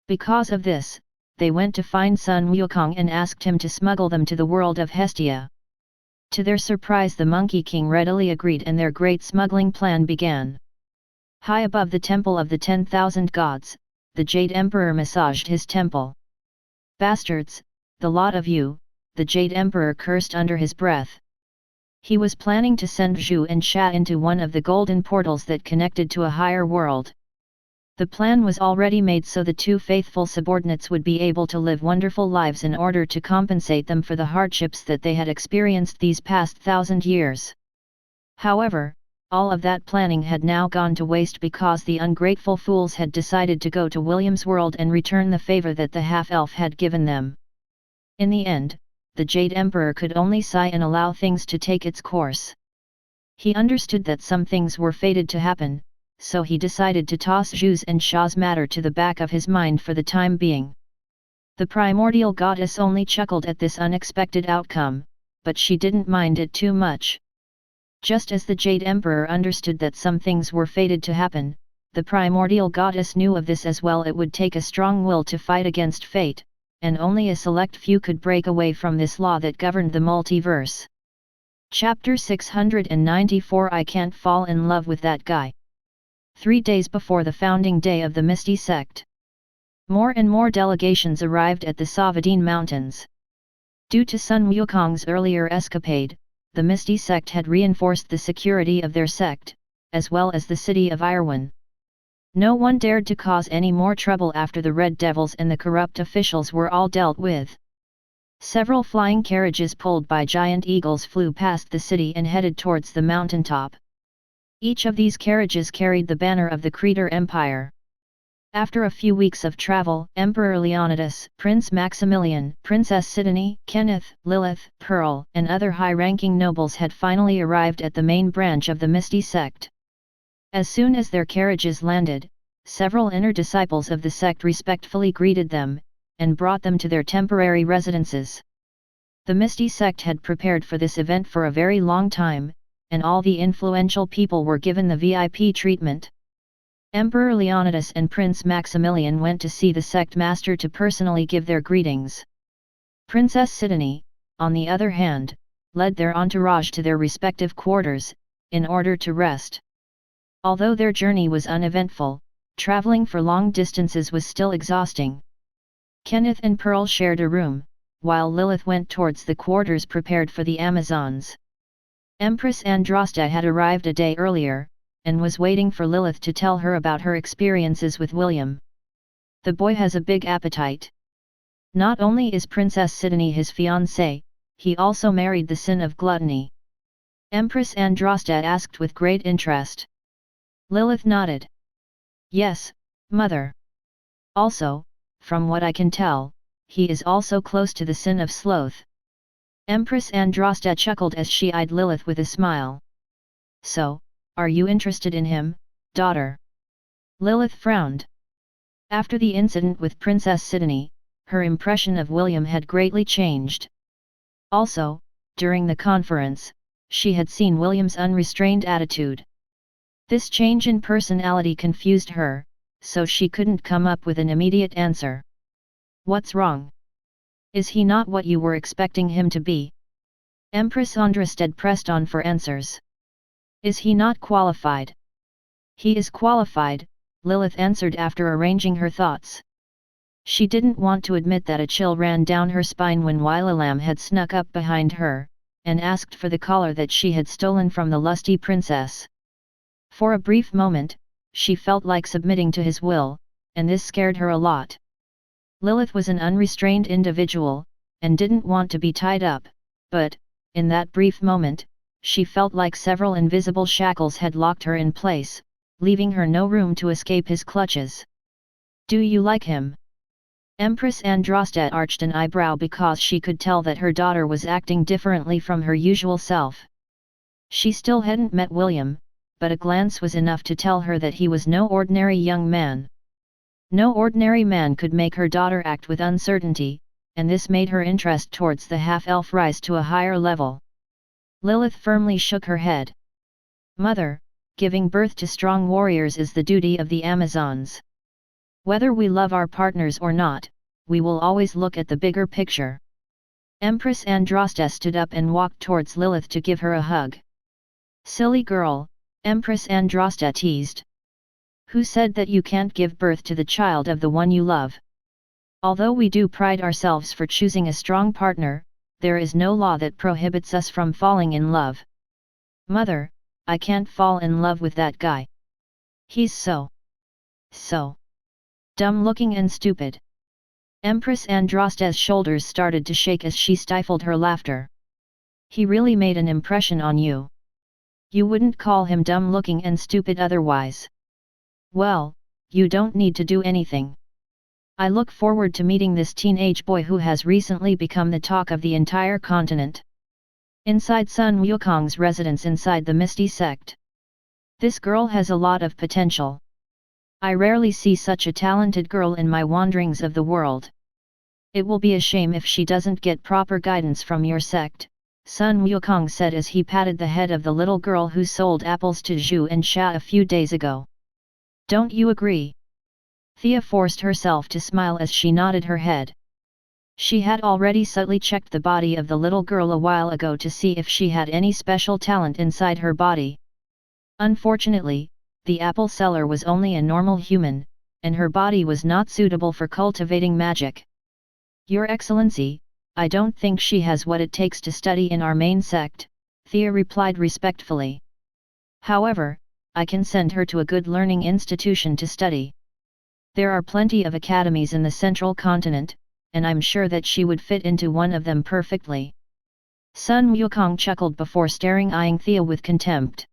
Because of this, they went to find Sun Wukong and asked him to smuggle them to the world of Hestia. To their surprise, the Monkey King readily agreed and their great smuggling plan began. High above the temple of the 10,000 gods, the Jade Emperor massaged his temple. "Bastards, the lot of you," the Jade Emperor cursed under his breath. He was planning to send Zhu and Sha into one of the golden portals that connected to a higher world. The plan was already made so the two faithful subordinates would be able to live wonderful lives in order to compensate them for the hardships that they had experienced these past 1,000 years. However, all of that planning had now gone to waste because the ungrateful fools had decided to go to William's world and return the favor that the half-elf had given them. In the end, the Jade Emperor could only sigh and allow things to take its course. He understood that some things were fated to happen, so he decided to toss Zhu's and Sha's matter to the back of his mind for the time being. The primordial goddess only chuckled at this unexpected outcome, but she didn't mind it too much. Just as the Jade Emperor understood that some things were fated to happen, the primordial goddess knew of this as well. It would take a strong will to fight against fate, and only a select few could break away from this law that governed the multiverse. Chapter 694 I Can't Fall in Love with That Guy. 3 days before the founding day of the Misty Sect, more and more delegations arrived at the Savadine Mountains. Due to Sun Wukong's earlier escapade, the Misty Sect had reinforced the security of their sect, as well as the city of Irwin. No one dared to cause any more trouble after the Red Devils and the corrupt officials were all dealt with. Several flying carriages pulled by giant eagles flew past the city and headed towards the mountaintop. Each of these carriages carried the banner of the Creator Empire. After a few weeks of travel, Emperor Leonidas, Prince Maximilian, Princess Sidonie, Kenneth, Lilith, Pearl, and other high-ranking nobles had finally arrived at the main branch of the Misty Sect. As soon as their carriages landed, several inner disciples of the sect respectfully greeted them, and brought them to their temporary residences. The Misty Sect had prepared for this event for a very long time, and all the influential people were given the VIP treatment. Emperor Leonidas and Prince Maximilian went to see the sect master to personally give their greetings. Princess Sidonie, on the other hand, led their entourage to their respective quarters, in order to rest. Although their journey was uneventful, traveling for long distances was still exhausting. Kenneth and Pearl shared a room, while Lilith went towards the quarters prepared for the Amazons. Empress Andraste had arrived a day earlier, and was waiting for Lilith to tell her about her experiences with William. The boy has a big appetite. Not only is Princess Sidonie his fiancée, he also married the sin of gluttony. Empress Andraste asked with great interest. Lilith nodded. Yes, mother. Also, from what I can tell, he is also close to the sin of sloth. Empress Andraste chuckled as she eyed Lilith with a smile. So, are you interested in him, daughter? Lilith frowned. After the incident with Princess Sidonie, her impression of William had greatly changed. Also, during the conference, she had seen William's unrestrained attitude. This change in personality confused her, so she couldn't come up with an immediate answer. What's wrong? Is he not what you were expecting him to be? Empress Andraste pressed on for answers. Is he not qualified? He is qualified, Lilith answered after arranging her thoughts. She didn't want to admit that a chill ran down her spine when Wilalam had snuck up behind her, and asked for the collar that she had stolen from the lusty princess. For a brief moment, she felt like submitting to his will, and this scared her a lot. Lilith was an unrestrained individual, and didn't want to be tied up, but, in that brief moment, she felt like several invisible shackles had locked her in place, leaving her no room to escape his clutches. Do you like him? Empress Andraste arched an eyebrow because she could tell that her daughter was acting differently from her usual self. She still hadn't met William, but a glance was enough to tell her that he was no ordinary young man. No ordinary man could make her daughter act with uncertainty, and this made her interest towards the half-elf rise to a higher level. Lilith firmly shook her head. Mother, giving birth to strong warriors is the duty of the Amazons. Whether we love our partners or not, we will always look at the bigger picture. Empress Andraste stood up and walked towards Lilith to give her a hug. Silly girl, Empress Andraste teased. Who said that you can't give birth to the child of the one you love? Although we do pride ourselves for choosing a strong partner, there is no law that prohibits us from falling in love. Mother, I can't fall in love with that guy. He's so dumb-looking and stupid. Empress Andraste's shoulders started to shake as she stifled her laughter. He really made an impression on you. You wouldn't call him dumb-looking and stupid otherwise. Well, you don't need to do anything. I look forward to meeting this teenage boy who has recently become the talk of the entire continent. Inside Sun Wukong's residence inside the Misty Sect. This girl has a lot of potential. I rarely see such a talented girl in my wanderings of the world. It will be a shame if she doesn't get proper guidance from your sect, Sun Wukong said as he patted the head of the little girl who sold apples to Zhu and Xia a few days ago. Don't you agree? Thea forced herself to smile as she nodded her head. She had already subtly checked the body of the little girl a while ago to see if she had any special talent inside her body. Unfortunately, the apple seller was only a normal human, and her body was not suitable for cultivating magic. Your Excellency, I don't think she has what it takes to study in our main sect, Thea replied respectfully. However, I can send her to a good learning institution to study. There are plenty of academies in the central continent, and I'm sure that she would fit into one of them perfectly. Sun Wukong chuckled before eyeing Thea with contempt.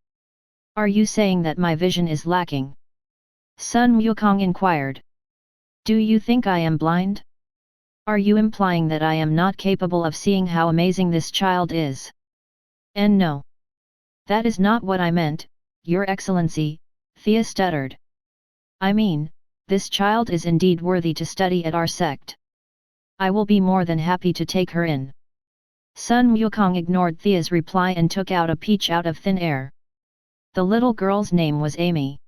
Are you saying that my vision is lacking? Sun Wukong inquired. Do you think I am blind? Are you implying that I am not capable of seeing how amazing this child is? And no. That is not what I meant, Your Excellency, Thea stuttered. I mean, this child is indeed worthy to study at our sect. I will be more than happy to take her in. Sun Wukong ignored Thea's reply and took out a peach out of thin air. The little girl's name was Amy.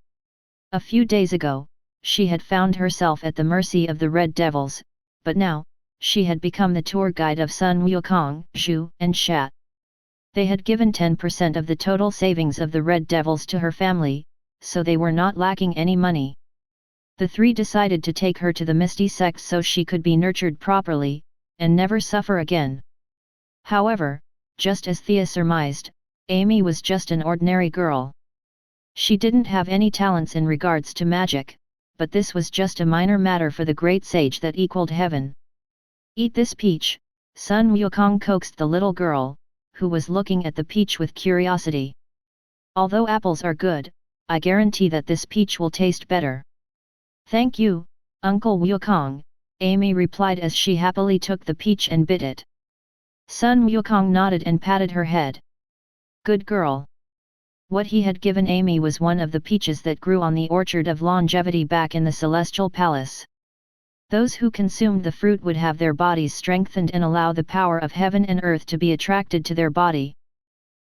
A few days ago, she had found herself at the mercy of the Red Devils, but now, she had become the tour guide of Sun Wukong, Zhu, and Xia. They had given 10% of the total savings of the Red Devils to her family, so they were not lacking any money. The three decided to take her to the Misty Sect so she could be nurtured properly, and never suffer again. However, just as Thea surmised, Amy was just an ordinary girl. She didn't have any talents in regards to magic, but this was just a minor matter for the great sage that equaled heaven. Eat this peach, Sun Wukong coaxed the little girl, who was looking at the peach with curiosity. Although apples are good, I guarantee that this peach will taste better. Thank you, Uncle Wukong, Amy replied as she happily took the peach and bit it. Sun Wukong nodded and patted her head. Good girl. What he had given Amy was one of the peaches that grew on the orchard of longevity back in the Celestial Palace. Those who consumed the fruit would have their bodies strengthened and allow the power of heaven and earth to be attracted to their body.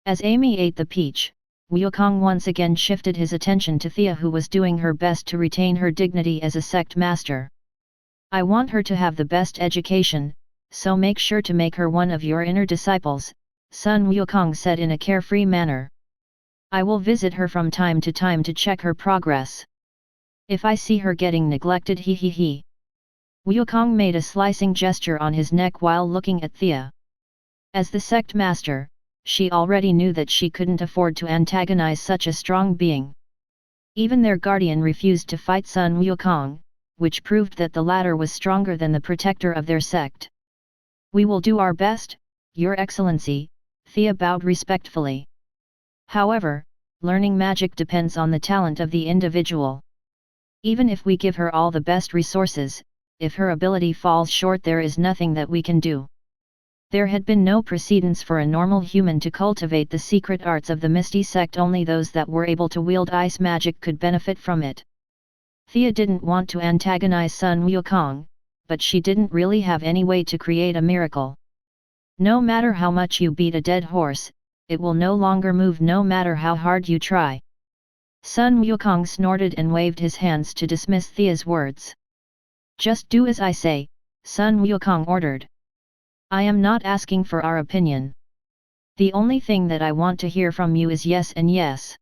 As Amy ate the peach, Wukong once again shifted his attention to Thea, who was doing her best to retain her dignity as a sect master. I want her to have the best education, so make sure to make her one of your inner disciples, Sun Wukong said in a carefree manner. I will visit her from time to time to check her progress. If I see her getting neglected, he. Wukong made a slicing gesture on his neck while looking at Thea. As the sect master, she already knew that she couldn't afford to antagonize such a strong being. Even their guardian refused to fight Sun Wukong, which proved that the latter was stronger than the protector of their sect. We will do our best, Your Excellency, Thea bowed respectfully. However, learning magic depends on the talent of the individual. Even if we give her all the best resources, if her ability falls short, there is nothing that we can do. There had been no precedence for a normal human to cultivate the secret arts of the Misty Sect. Only those that were able to wield ice magic could benefit from it. Thea didn't want to antagonize Sun Wukong, but she didn't really have any way to create a miracle. No matter how much you beat a dead horse, it will no longer move no matter how hard you try. Sun Wukong snorted and waved his hands to dismiss Thea's words. Just do as I say, Sun Wukong ordered. I am not asking for our opinion. The only thing that I want to hear from you is yes and yes.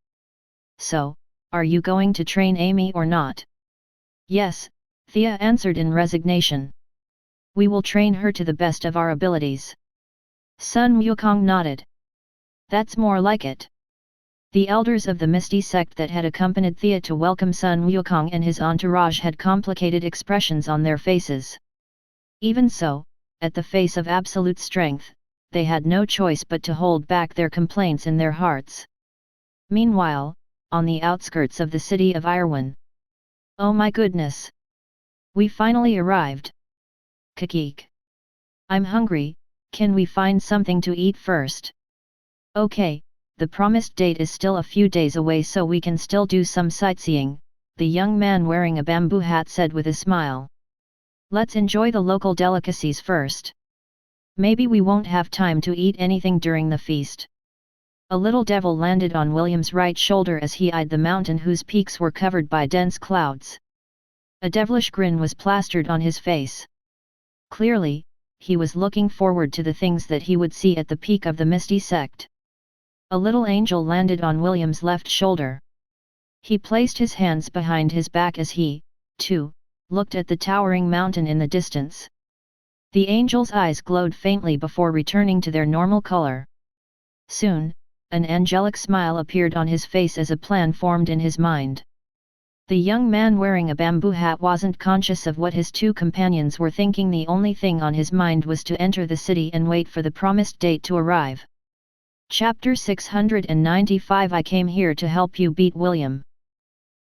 So, are you going to train Amy or not? Yes, Thea answered in resignation. We will train her to the best of our abilities. Sun Wukong nodded. That's more like it. The elders of the Misty Sect that had accompanied Thea to welcome Sun Wukong and his entourage had complicated expressions on their faces. Even so, at the face of absolute strength, they had no choice but to hold back their complaints in their hearts. Meanwhile, on the outskirts of the city of Irwin. Oh my goodness! We finally arrived. Kikik. I'm hungry, can we find something to eat first? Okay, the promised date is still a few days away so we can still do some sightseeing, the young man wearing a bamboo hat said with a smile. Let's enjoy the local delicacies first. Maybe we won't have time to eat anything during the feast. A little devil landed on William's right shoulder as he eyed the mountain whose peaks were covered by dense clouds. A devilish grin was plastered on his face. Clearly, he was looking forward to the things that he would see at the peak of the Misty Sect. A little angel landed on William's left shoulder. He placed his hands behind his back as he, too, looked at the towering mountain in the distance. The angel's eyes glowed faintly before returning to their normal color. Soon, an angelic smile appeared on his face as a plan formed in his mind. The young man wearing a bamboo hat wasn't conscious of what his two companions were thinking. The only thing on his mind was to enter the city and wait for the promised date to arrive. Chapter 695 I came here to help you beat William.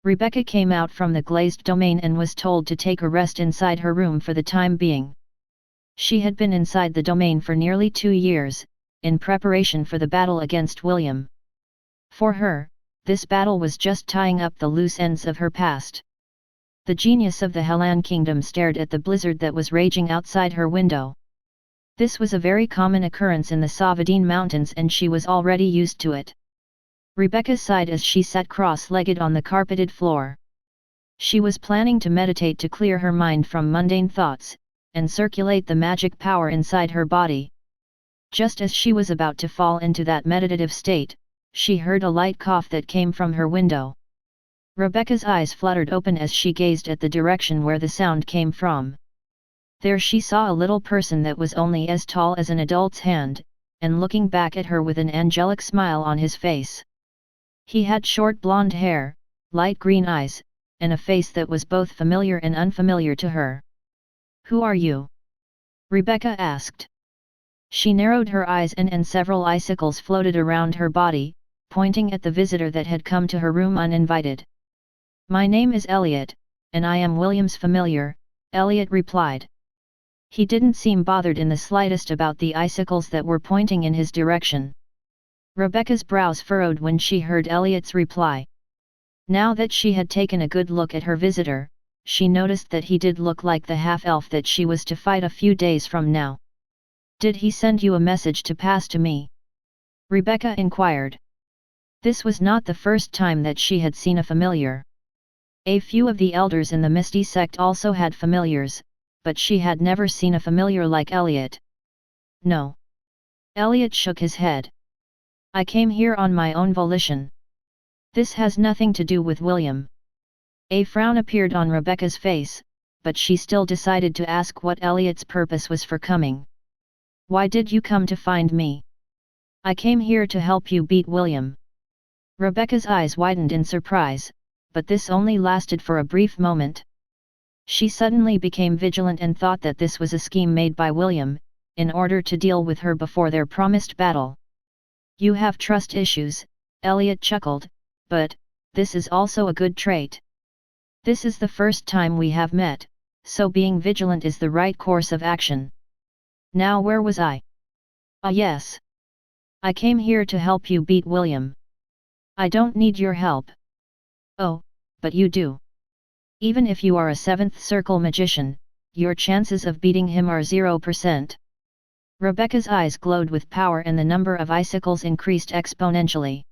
Rebecca came out from the glazed domain and was told to take a rest inside her room for the time being. She had been inside the domain for nearly 2 years, in preparation for the battle against William. For her, this battle was just tying up the loose ends of her past. The genius of the Hellan kingdom stared at the blizzard that was raging outside her window. This was a very common occurrence in the Savadine Mountains and she was already used to it. Rebecca sighed as she sat cross-legged on the carpeted floor. She was planning to meditate to clear her mind from mundane thoughts, and circulate the magic power inside her body. Just as she was about to fall into that meditative state, she heard a light cough that came from her window. Rebecca's eyes fluttered open as she gazed at the direction where the sound came from. There she saw a little person that was only as tall as an adult's hand, and looking back at her with an angelic smile on his face. He had short blonde hair, light green eyes, and a face that was both familiar and unfamiliar to her. "Who are you?" Rebecca asked. She narrowed her eyes and several icicles floated around her body, pointing at the visitor that had come to her room uninvited. "My name is Elliot, and I am William's familiar," Elliot replied. He didn't seem bothered in the slightest about the icicles that were pointing in his direction. Rebecca's brows furrowed when she heard Elliot's reply. Now that she had taken a good look at her visitor, she noticed that he did look like the half-elf that she was to fight a few days from now. "Did he send you a message to pass to me?" Rebecca inquired. This was not the first time that she had seen a familiar. A few of the elders in the Misty Sect also had familiars, but she had never seen a familiar like Elliot. "No." Elliot shook his head. "I came here on my own volition. This has nothing to do with William." A frown appeared on Rebecca's face, but she still decided to ask what Elliot's purpose was for coming. "Why did you come to find me?" "I came here to help you beat William." Rebecca's eyes widened in surprise, but this only lasted for a brief moment. She suddenly became vigilant and thought that this was a scheme made by William, in order to deal with her before their promised battle. "You have trust issues," Elliot chuckled, "but this is also a good trait. This is the first time we have met, so being vigilant is the right course of action. Now where was I? Ah yes. I came here to help you beat William." "I don't need your help." "Oh, but you do. Even if you are a 7th circle magician, your chances of beating him are 0%. Rebecca's eyes glowed with power and the number of icicles increased exponentially.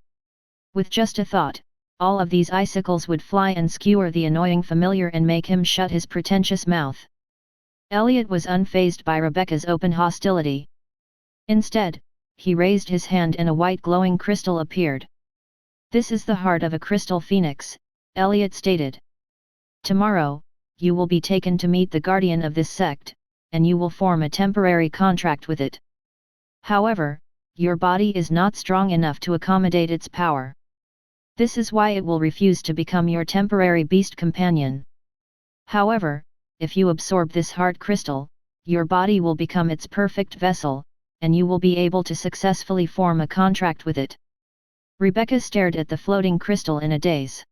With just a thought, all of these icicles would fly and skewer the annoying familiar and make him shut his pretentious mouth. Elliot was unfazed by Rebecca's open hostility. Instead, he raised his hand and a white glowing crystal appeared. "This is the heart of a crystal phoenix," Elliot stated. "Tomorrow, you will be taken to meet the guardian of this sect, and you will form a temporary contract with it. However, your body is not strong enough to accommodate its power. This is why it will refuse to become your temporary beast companion. However, if you absorb this heart crystal, your body will become its perfect vessel, and you will be able to successfully form a contract with it." Rebecca stared at the floating crystal in a daze.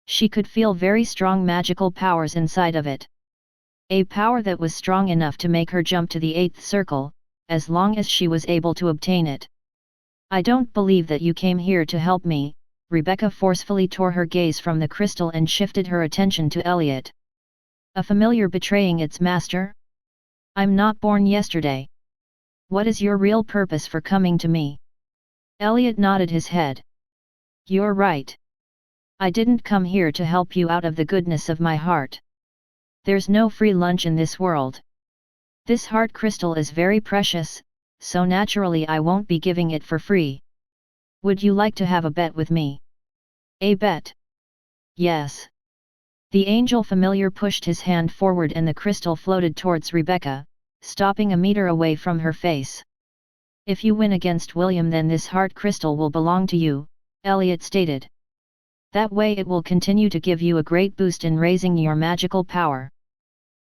She could feel very strong magical powers inside of it. A power that was strong enough to make her jump to the 8th circle, as long as she was able to obtain it. "I don't believe that you came here to help me," Rebecca forcefully tore her gaze from the crystal and shifted her attention to Elliot. "A familiar betraying its master? I'm not born yesterday. What is your real purpose for coming to me?" Elliot nodded his head. "You're right. I didn't come here to help you out of the goodness of my heart. There's no free lunch in this world. This heart crystal is very precious, so naturally I won't be giving it for free. Would you like to have a bet with me?" "A bet?" "Yes." The angel familiar pushed his hand forward and the crystal floated towards Rebecca, stopping a meter away from her face. "If you win against William, then this heart crystal will belong to you," Elliot stated. "That way it will continue to give you a great boost in raising your magical power.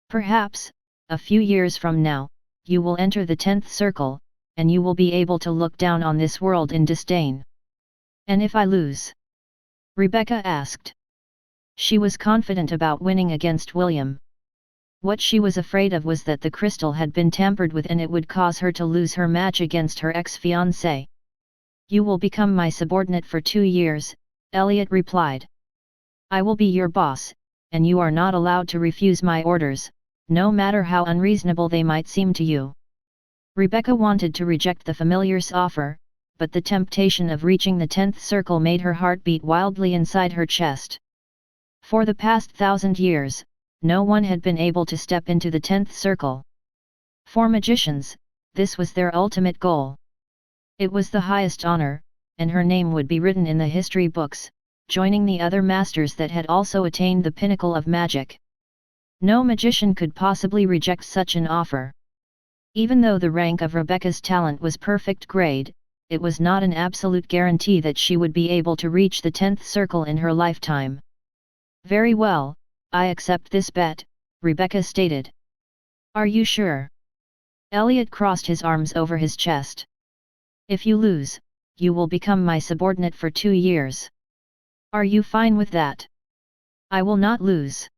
Perhaps, a few years from now, you will enter the 10th circle, and you will be able to look down on this world in disdain." "And if I lose?" Rebecca asked. She was confident about winning against William. What she was afraid of was that the crystal had been tampered with and it would cause her to lose her match against her ex-fiancé. "You will become my subordinate for 2 years, Elliot replied. "I will be your boss, and you are not allowed to refuse my orders, no matter how unreasonable they might seem to you." Rebecca wanted to reject the familiar's offer, but the temptation of reaching the 10th circle made her heart beat wildly inside her chest. For the past 1,000 years, no one had been able to step into the 10th circle. For magicians, this was their ultimate goal. It was the highest honor, and her name would be written in the history books, joining the other masters that had also attained the pinnacle of magic. No magician could possibly reject such an offer. Even though the rank of Rebecca's talent was perfect grade, it was not an absolute guarantee that she would be able to reach the 10th circle in her lifetime. "Very well, I accept this bet," Rebecca stated. "Are you sure?" Elliot crossed his arms over his chest. "If you lose, you will become my subordinate for 2 years. Are you fine with that?" "I will not lose.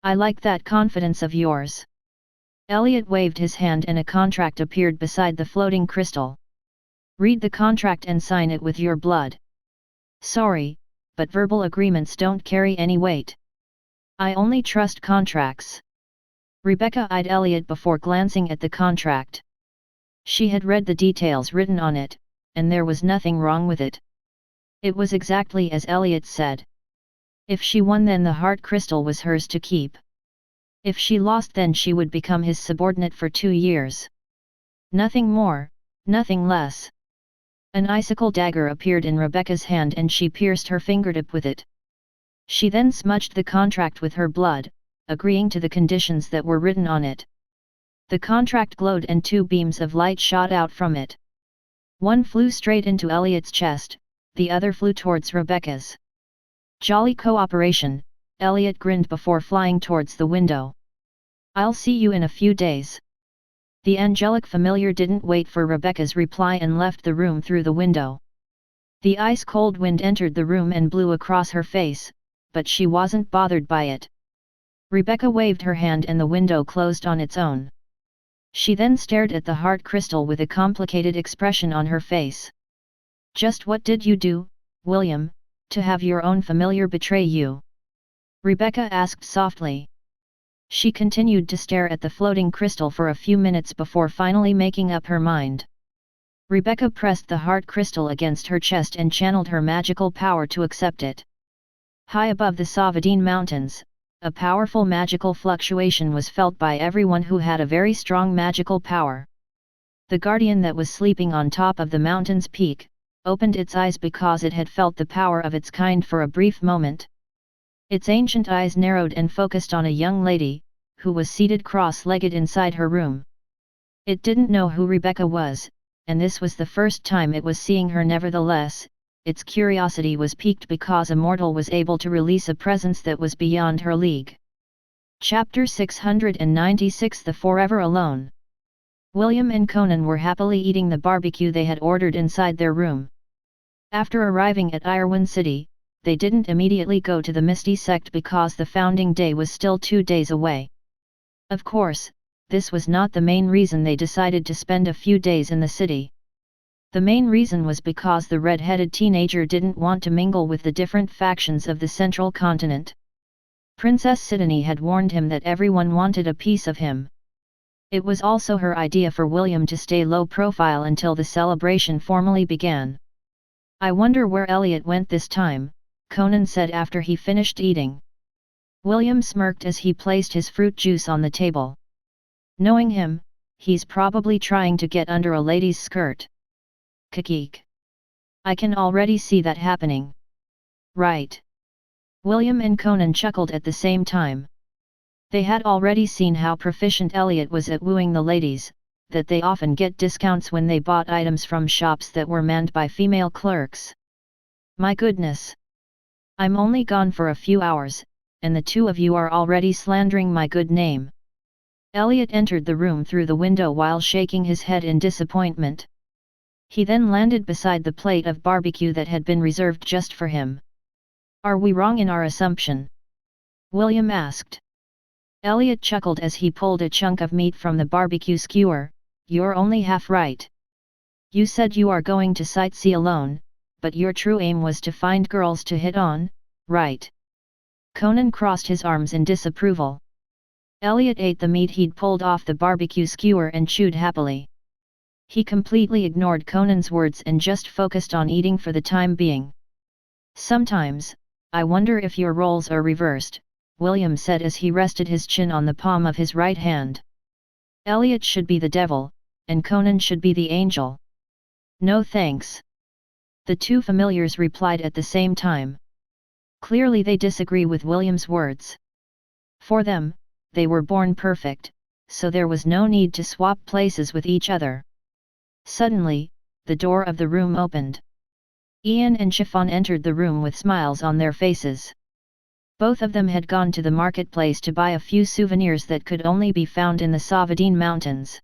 I like that confidence of yours." Elliot waved his hand and a contract appeared beside the floating crystal. "Read the contract and sign it with your blood." "Sorry, but verbal agreements don't carry any weight. I only trust contracts." Rebecca eyed Elliot before glancing at the contract. She had read the details written on it, and there was nothing wrong with it. It was exactly as Elliot said. If she won, then the heart crystal was hers to keep. If she lost, then she would become his subordinate for 2 years. Nothing more, nothing less. An icicle dagger appeared in Rebecca's hand and she pierced her fingertip with it. She then smudged the contract with her blood, agreeing to the conditions that were written on it. The contract glowed and 2 beams of light shot out from it. One flew straight into Elliot's chest, the other flew towards Rebecca's. "Jolly cooperation," Elliot grinned before flying towards the window. "I'll see you in a few days." The angelic familiar didn't wait for Rebecca's reply and left the room through the window. The ice-cold wind entered the room and blew across her face, but she wasn't bothered by it. Rebecca waved her hand and the window closed on its own. She then stared at the heart crystal with a complicated expression on her face. "Just what did you do, William, to have your own familiar betray you?" Rebecca asked softly. She continued to stare at the floating crystal for a few minutes before finally making up her mind. Rebecca pressed the heart crystal against her chest and channeled her magical power to accept it. High above the Savadine Mountains, a powerful magical fluctuation was felt by everyone who had a very strong magical power. The guardian that was sleeping on top of the mountain's peak, opened its eyes because it had felt the power of its kind for a brief moment. Its ancient eyes narrowed and focused on a young lady, who was seated cross-legged inside her room. It didn't know who Rebecca was, and this was the first time it was seeing her. Nevertheless, its curiosity was piqued because a mortal was able to release a presence that was beyond her league. Chapter 696 The Forever Alone. William and Conan were happily eating the barbecue they had ordered inside their room. After arriving at Irwin City, they didn't immediately go to the Misty Sect because the founding day was still 2 days away. Of course, this was not the main reason they decided to spend a few days in the city. The main reason was because the red-headed teenager didn't want to mingle with the different factions of the central continent. Princess Sidonie had warned him that everyone wanted a piece of him. It was also her idea for William to stay low profile until the celebration formally began. "I wonder where Elliot went this time," Conan said after he finished eating. William smirked as he placed his fruit juice on the table. Knowing him, he's probably trying to get under a lady's skirt. Kikik. I can already see that happening. Right. William and Conan chuckled at the same time. They had already seen how proficient Elliot was at wooing the ladies, that they often get discounts when they bought items from shops that were manned by female clerks. My goodness. I'm only gone for a few hours, and the two of you are already slandering my good name. Elliot entered the room through the window while shaking his head in disappointment. He then landed beside the plate of barbecue that had been reserved just for him. Are we wrong in our assumption? William asked. Elliot chuckled as he pulled a chunk of meat from the barbecue skewer. You're only half right. You said you are going to sightsee alone, but your true aim was to find girls to hit on, right? Conan crossed his arms in disapproval. Elliot ate the meat he'd pulled off the barbecue skewer and chewed happily. He completely ignored Conan's words and just focused on eating for the time being. Sometimes, I wonder if your roles are reversed, William said as he rested his chin on the palm of his right hand. Elliot should be the devil, and Conan should be the angel. No thanks. The two familiars replied at the same time. Clearly they disagree with William's words. For them, they were born perfect, so there was no need to swap places with each other. Suddenly, the door of the room opened. Ian and Chiffon entered the room with smiles on their faces. Both of them had gone to the marketplace to buy a few souvenirs that could only be found in the Savadine Mountains.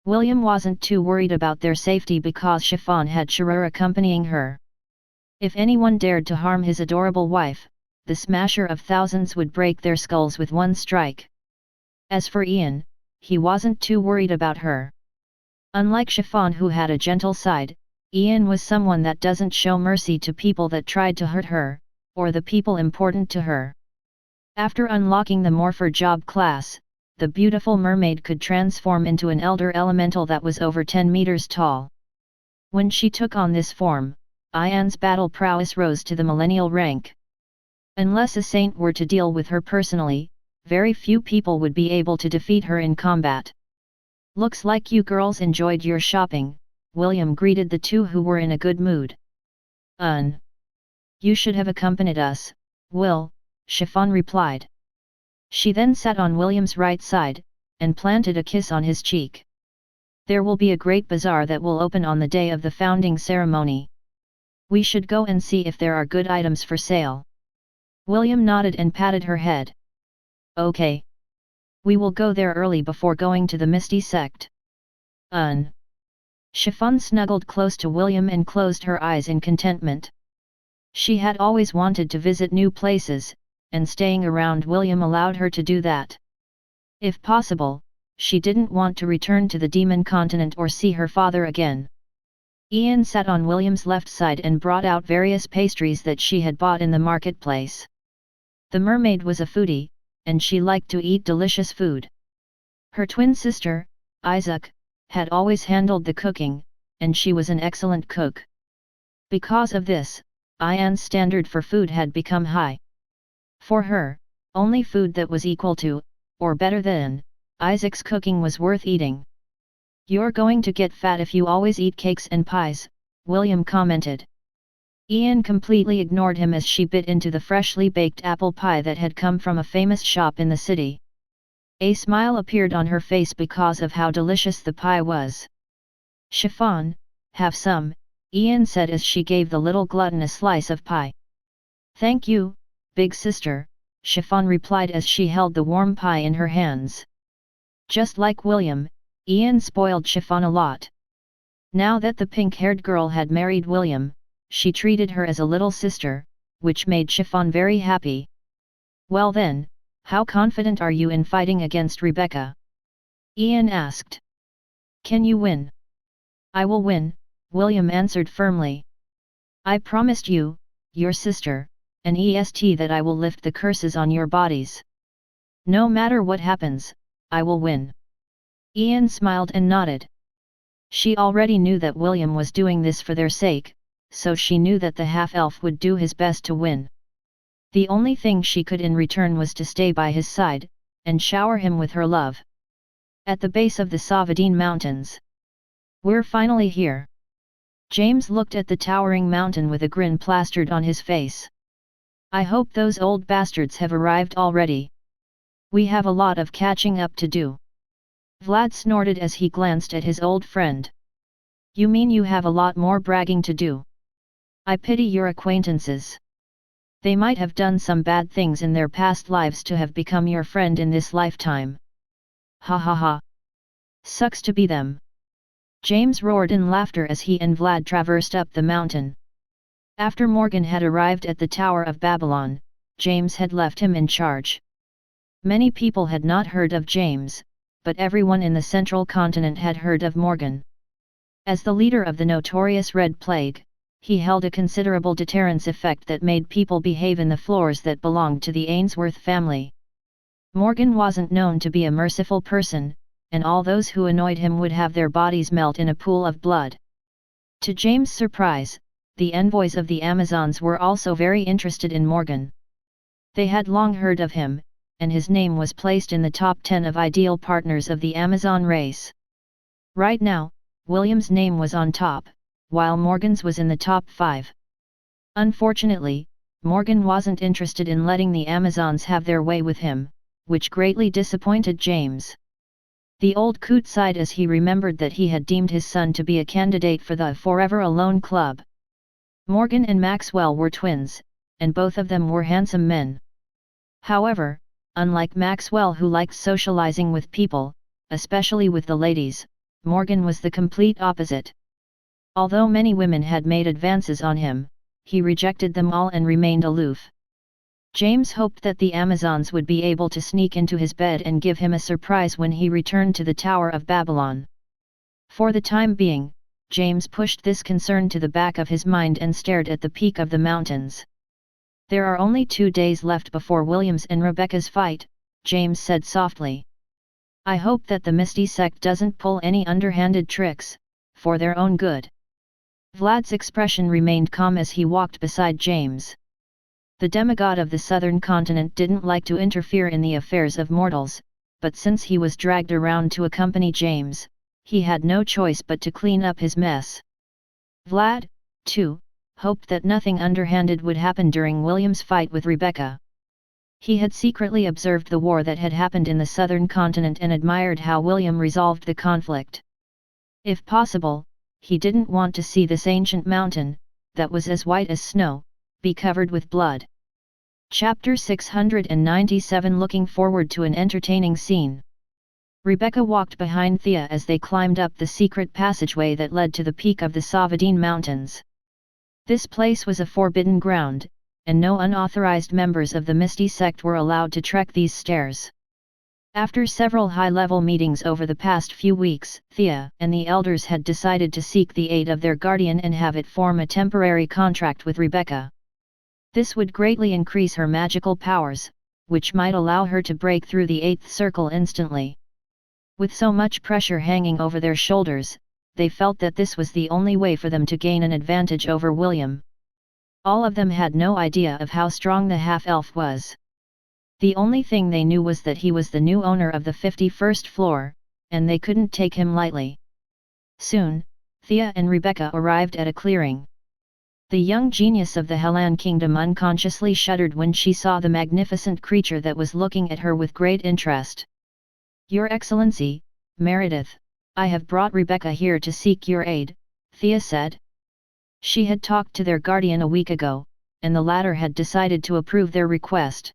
William wasn't too worried about their safety because Chiffon had Sharur accompanying her. If anyone dared to harm his adorable wife, the smasher of thousands would break their skulls with one strike. As for Ian, he wasn't too worried about her. Unlike Chiffon, who had a gentle side, Ian was someone that doesn't show mercy to people that tried to hurt her, or the people important to her. After unlocking the Morpher job class, the beautiful mermaid could transform into an elder elemental that was over 10 meters tall. When she took on this form, Ian's battle prowess rose to the millennial rank. Unless a saint were to deal with her personally, very few people would be able to defeat her in combat. Looks like you girls enjoyed your shopping, William greeted the two who were in a good mood. You should have accompanied us, Will, Chiffon replied. She then sat on William's right side, and planted a kiss on his cheek. There will be a great bazaar that will open on the day of the founding ceremony. We should go and see if there are good items for sale. William nodded and patted her head. Okay. We will go there early before going to the Misty Sect. Chiffon snuggled close to William and closed her eyes in contentment. She had always wanted to visit new places, and staying around William allowed her to do that. If possible, she didn't want to return to the demon continent or see her father again. Ian sat on William's left side and brought out various pastries that she had bought in the marketplace. The mermaid was a foodie, and she liked to eat delicious food. Her twin sister, Isaac, had always handled the cooking, and she was an excellent cook. Because of this, Ian's standard for food had become high. For her, only food that was equal to, or better than, Isaac's cooking was worth eating. "You're going to get fat if you always eat cakes and pies," William commented. Ian completely ignored him as she bit into the freshly baked apple pie that had come from a famous shop in the city. A smile appeared on her face because of how delicious the pie was. "Chiffon, have some," Ian said as she gave the little glutton a slice of pie. "Thank you, big sister," Chiffon replied as she held the warm pie in her hands. Just like William, Ian spoiled Chiffon a lot. Now that the pink-haired girl had married William, she treated her as a little sister, which made Chiffon very happy. "Well then, how confident are you in fighting against Rebecca?" Ian asked. "Can you win?" "I will win," William answered firmly. "I promised you, your sister, and est that I will lift the curses on your bodies. No matter what happens, I will win." Ian smiled and nodded. She already knew that William was doing this for their sake, so she knew that the half-elf would do his best to win. The only thing she could in return was to stay by his side, and shower him with her love. At the base of the Savadine Mountains. "We're finally here." James looked at the towering mountain with a grin plastered on his face. "I hope those old bastards have arrived already. We have a lot of catching up to do." Vlad snorted as he glanced at his old friend. "You mean you have a lot more bragging to do? I pity your acquaintances. They might have done some bad things in their past lives to have become your friend in this lifetime. Ha ha ha. Sucks to be them." James roared in laughter as he and Vlad traversed up the mountain. After Morgan had arrived at the Tower of Babylon, James had left him in charge. Many people had not heard of James, but everyone in the central continent had heard of Morgan. As the leader of the notorious Red Plague, he held a considerable deterrence effect that made people behave in the floors that belonged to the Ainsworth family. Morgan wasn't known to be a merciful person, and all those who annoyed him would have their bodies melt in a pool of blood. To James' surprise, the envoys of the Amazons were also very interested in Morgan. They had long heard of him, and his name was placed in the top 10 of ideal partners of the Amazon race. Right now, William's name was on top, while Morgan's was in the top 5. Unfortunately, Morgan wasn't interested in letting the Amazons have their way with him, which greatly disappointed James. The old coot sighed as he remembered that he had deemed his son to be a candidate for the Forever Alone Club. Morgan and Maxwell were twins, and both of them were handsome men. However, unlike Maxwell who liked socializing with people, especially with the ladies, Morgan was the complete opposite. Although many women had made advances on him, he rejected them all and remained aloof. James hoped that the Amazons would be able to sneak into his bed and give him a surprise when he returned to the Tower of Babylon. For the time being, James pushed this concern to the back of his mind and stared at the peak of the mountains. "There are only 2 days left before William's and Rebecca's fight," James said softly. "I hope that the Misty Sect doesn't pull any underhanded tricks, for their own good." Vlad's expression remained calm as he walked beside James. The demigod of the southern continent didn't like to interfere in the affairs of mortals, but since he was dragged around to accompany James, he had no choice but to clean up his mess. Vlad, too, hoped that nothing underhanded would happen during William's fight with Rebecca. He had secretly observed the war that had happened in the southern continent and admired how William resolved the conflict. If possible, he didn't want to see this ancient mountain, that was as white as snow, be covered with blood. Chapter 697. Looking forward to an entertaining scene. Rebecca walked behind Thea as they climbed up the secret passageway that led to the peak of the Savadine Mountains. This place was a forbidden ground, and no unauthorized members of the Misty Sect were allowed to trek these stairs. After several high-level meetings over the past few weeks, Thea and the elders had decided to seek the aid of their guardian and have it form a temporary contract with Rebecca. This would greatly increase her magical powers, which might allow her to break through the 8th circle instantly. With so much pressure hanging over their shoulders, they felt that this was the only way for them to gain an advantage over William. All of them had no idea of how strong the half-elf was. The only thing they knew was that he was the new owner of the 51st floor, and they couldn't take him lightly. Soon, Thea and Rebecca arrived at a clearing. The young genius of the Hellan kingdom unconsciously shuddered when she saw the magnificent creature that was looking at her with great interest. "Your Excellency, Meredith, I have brought Rebecca here to seek your aid," Thea said. She had talked to their guardian a week ago, and the latter had decided to approve their request.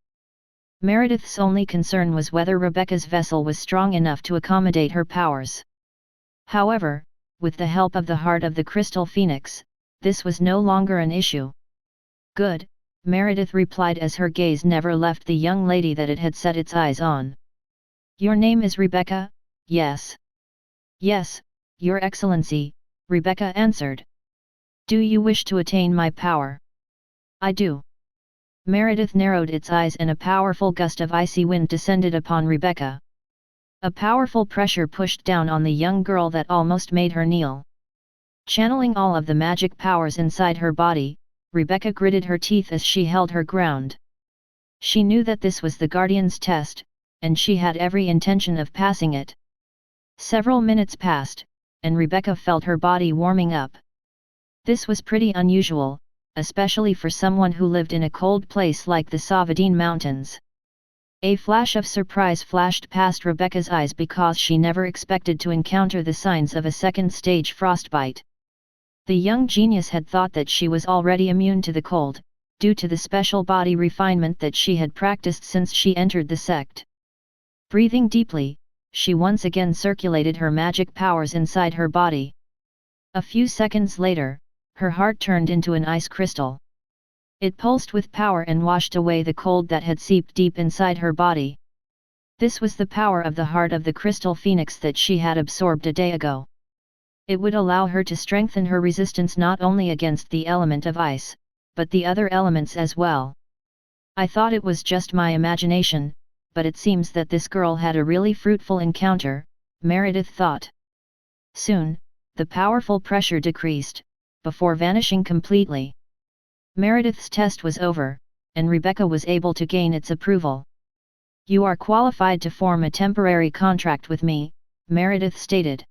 Meredith's only concern was whether Rebecca's vessel was strong enough to accommodate her powers. However, with the help of the heart of the Crystal Phoenix, this was no longer an issue. "Good," Meredith replied as her gaze never left the young lady that it had set its eyes on. "Your name is Rebecca, yes?" "Yes, Your Excellency," Rebecca answered. "Do you wish to attain my power?" "I do." Meredith narrowed its eyes and a powerful gust of icy wind descended upon Rebecca. A powerful pressure pushed down on the young girl that almost made her kneel. Channeling all of the magic powers inside her body, Rebecca gritted her teeth as she held her ground. She knew that this was the Guardian's test, and she had every intention of passing it. Several minutes passed, and Rebecca felt her body warming up. This was pretty unusual, especially for someone who lived in a cold place like the Savadine Mountains. A flash of surprise flashed past Rebecca's eyes because she never expected to encounter the signs of a second-stage frostbite. The young genius had thought that she was already immune to the cold, due to the special body refinement that she had practiced since she entered the sect. Breathing deeply, she once again circulated her magic powers inside her body. A few seconds later, her heart turned into an ice crystal. It pulsed with power and washed away the cold that had seeped deep inside her body. This was the power of the heart of the Crystal Phoenix that she had absorbed a day ago. It would allow her to strengthen her resistance not only against the element of ice, but the other elements as well. "I thought it was just my imagination, but it seems that this girl had a really fruitful encounter," Meredith thought. Soon, the powerful pressure decreased, before vanishing completely. Meredith's test was over, and Rebecca was able to gain its approval. "You are qualified to form a temporary contract with me," Meredith stated.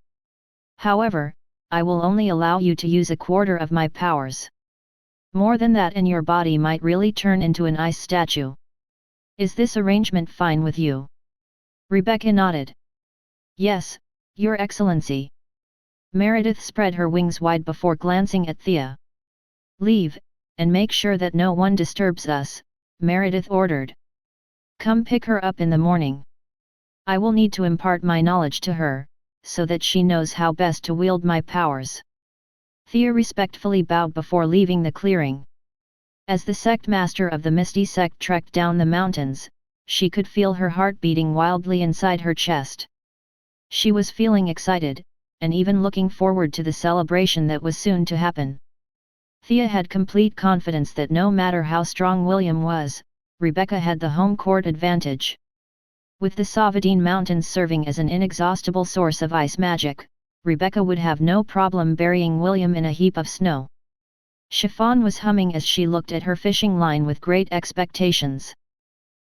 "However, I will only allow you to use a quarter of my powers. More than that and your body might really turn into an ice statue. Is this arrangement fine with you?" Rebecca nodded. "Yes, Your Excellency." Meredith spread her wings wide before glancing at Thea. "Leave, and make sure that no one disturbs us," Meredith ordered. "Come pick her up in the morning. I will need to impart my knowledge to her, so that she knows how best to wield my powers." Thea respectfully bowed before leaving the clearing. As the sect master of the Misty Sect trekked down the mountains, she could feel her heart beating wildly inside her chest. She was feeling excited, and even looking forward to the celebration that was soon to happen. Thea had complete confidence that no matter how strong William was, Rebecca had the home court advantage. With the Savadine Mountains serving as an inexhaustible source of ice magic, Rebecca would have no problem burying William in a heap of snow. Chiffon was humming as she looked at her fishing line with great expectations.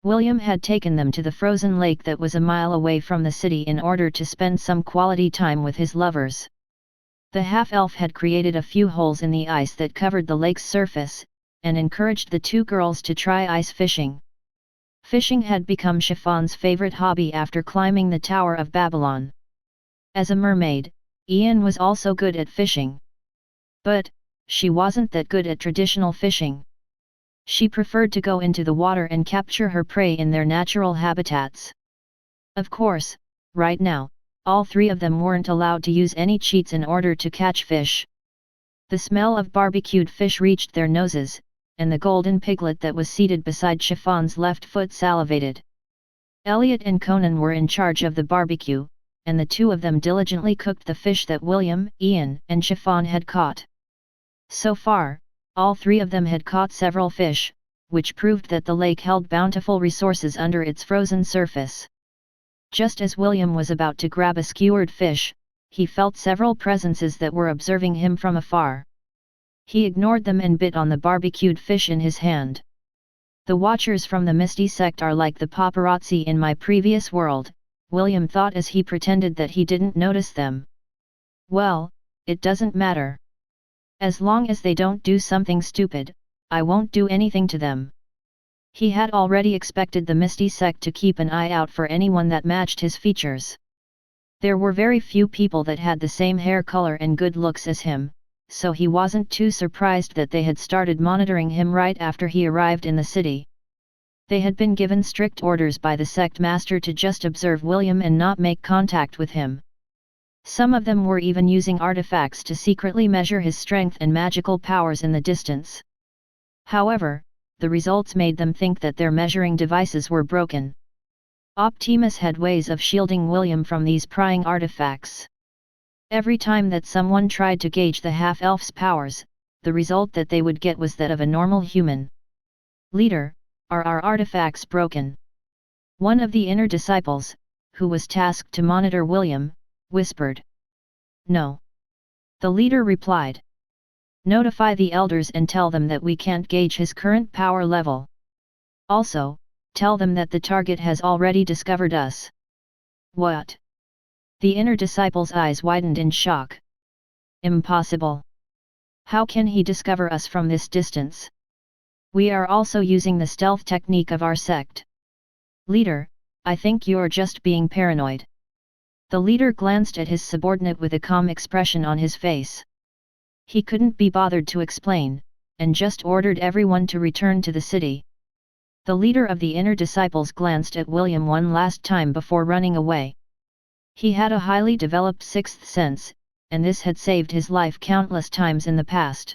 William had taken them to the frozen lake that was a mile away from the city in order to spend some quality time with his lovers. The half-elf had created a few holes in the ice that covered the lake's surface, and encouraged the two girls to try ice fishing. Fishing had become Chiffon's favorite hobby after climbing the Tower of Babylon. As a mermaid, Ian was also good at fishing. But, she wasn't that good at traditional fishing. She preferred to go into the water and capture her prey in their natural habitats. Of course, right now, all three of them weren't allowed to use any cheats in order to catch fish. The smell of barbecued fish reached their noses, and the golden piglet that was seated beside Chiffon's left foot salivated. Elliot and Conan were in charge of the barbecue, and the two of them diligently cooked the fish that William, Ian, and Chiffon had caught. So far, all three of them had caught several fish, which proved that the lake held bountiful resources under its frozen surface. Just as William was about to grab a skewered fish, he felt several presences that were observing him from afar. He ignored them and bit on the barbecued fish in his hand. The watchers from the Misty Sect are like the paparazzi in my previous world, William thought as he pretended that he didn't notice them. Well, it doesn't matter. As long as they don't do something stupid, I won't do anything to them. He had already expected the Misty Sect to keep an eye out for anyone that matched his features. There were very few people that had the same hair color and good looks as him, so he wasn't too surprised that they had started monitoring him right after he arrived in the city. They had been given strict orders by the sect master to just observe William and not make contact with him. Some of them were even using artifacts to secretly measure his strength and magical powers in the distance. However, the results made them think that their measuring devices were broken. Optimus had ways of shielding William from these prying artifacts. Every time that someone tried to gauge the half-elf's powers, the result that they would get was that of a normal human. "Leader, are our artifacts broken?" One of the inner disciples, who was tasked to monitor William, whispered. "No." The leader replied. "Notify the elders and tell them that we can't gauge his current power level. Also, tell them that the target has already discovered us." "What?" The inner disciple's eyes widened in shock. "Impossible. How can he discover us from this distance? We are also using the stealth technique of our sect." "Leader, I think you're just being paranoid." The leader glanced at his subordinate with a calm expression on his face. He couldn't be bothered to explain, and just ordered everyone to return to the city. The leader of the inner disciples glanced at William one last time before running away. He had a highly developed sixth sense, and this had saved his life countless times in the past.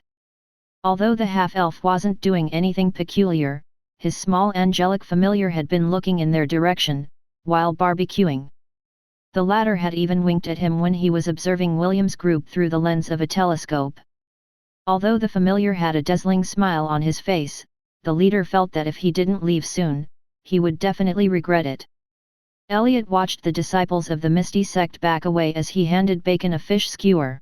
Although the half-elf wasn't doing anything peculiar, his small angelic familiar had been looking in their direction, while barbecuing. The latter had even winked at him when he was observing William's group through the lens of a telescope. Although the familiar had a dazzling smile on his face, the leader felt that if he didn't leave soon, he would definitely regret it. Elliot watched the disciples of the Misty Sect back away as he handed Bacon a fish skewer.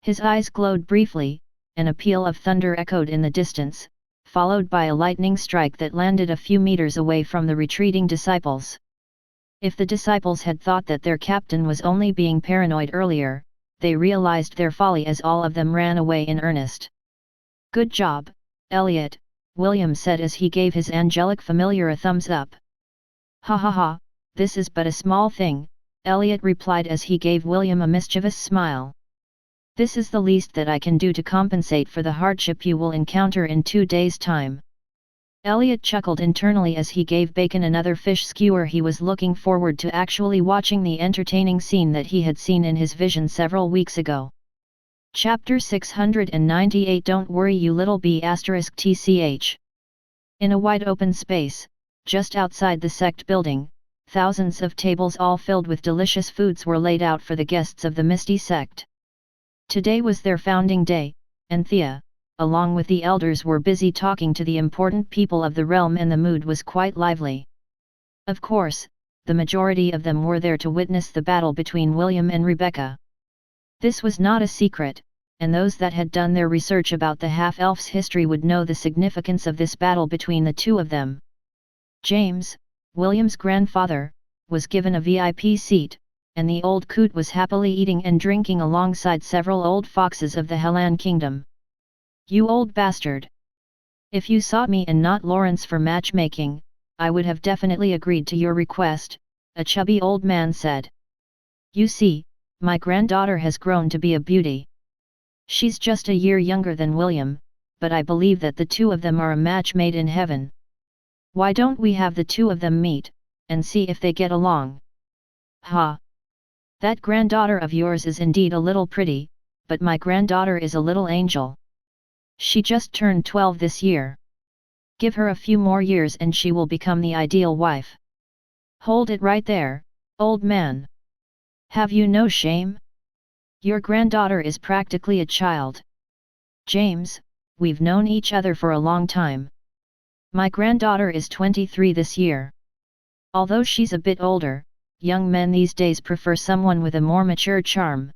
His eyes glowed briefly, and a peal of thunder echoed in the distance, followed by a lightning strike that landed a few meters away from the retreating disciples. If the disciples had thought that their captain was only being paranoid earlier, they realized their folly as all of them ran away in earnest. "Good job, Elliot," William said as he gave his angelic familiar a thumbs up. "Ha ha ha, this is but a small thing," Elliot replied as he gave William a mischievous smile. "This is the least that I can do to compensate for the hardship you will encounter in 2 days' time." Elliot chuckled internally as he gave Bacon another fish skewer. He was looking forward to actually watching the entertaining scene that he had seen in his vision several weeks ago. Chapter 698 Don't worry you little bee *tch. In a wide open space, just outside the sect building, thousands of tables all filled with delicious foods were laid out for the guests of the Misty Sect. Today was their founding day, and Thea, along with the elders, were busy talking to the important people of the realm, and the mood was quite lively. Of course, the majority of them were there to witness the battle between William and Rebecca. This was not a secret, and those that had done their research about the half-elf's history would know the significance of this battle between the two of them. James, William's grandfather, was given a VIP seat, and the old coot was happily eating and drinking alongside several old foxes of the Hellan kingdom. "You old bastard! If you sought me and not Lawrence for matchmaking, I would have definitely agreed to your request," a chubby old man said. "You see, my granddaughter has grown to be a beauty. She's just a year younger than William, but I believe that the two of them are a match made in heaven. Why don't we have the two of them meet, and see if they get along?" "Ha! That granddaughter of yours is indeed a little pretty, but my granddaughter is a little angel. She just turned 12 this year. Give her a few more years and she will become the ideal wife." "Hold it right there, old man. Have you no shame? Your granddaughter is practically a child. James, we've known each other for a long time. My granddaughter is 23 this year. Although she's a bit older, young men these days prefer someone with a more mature charm."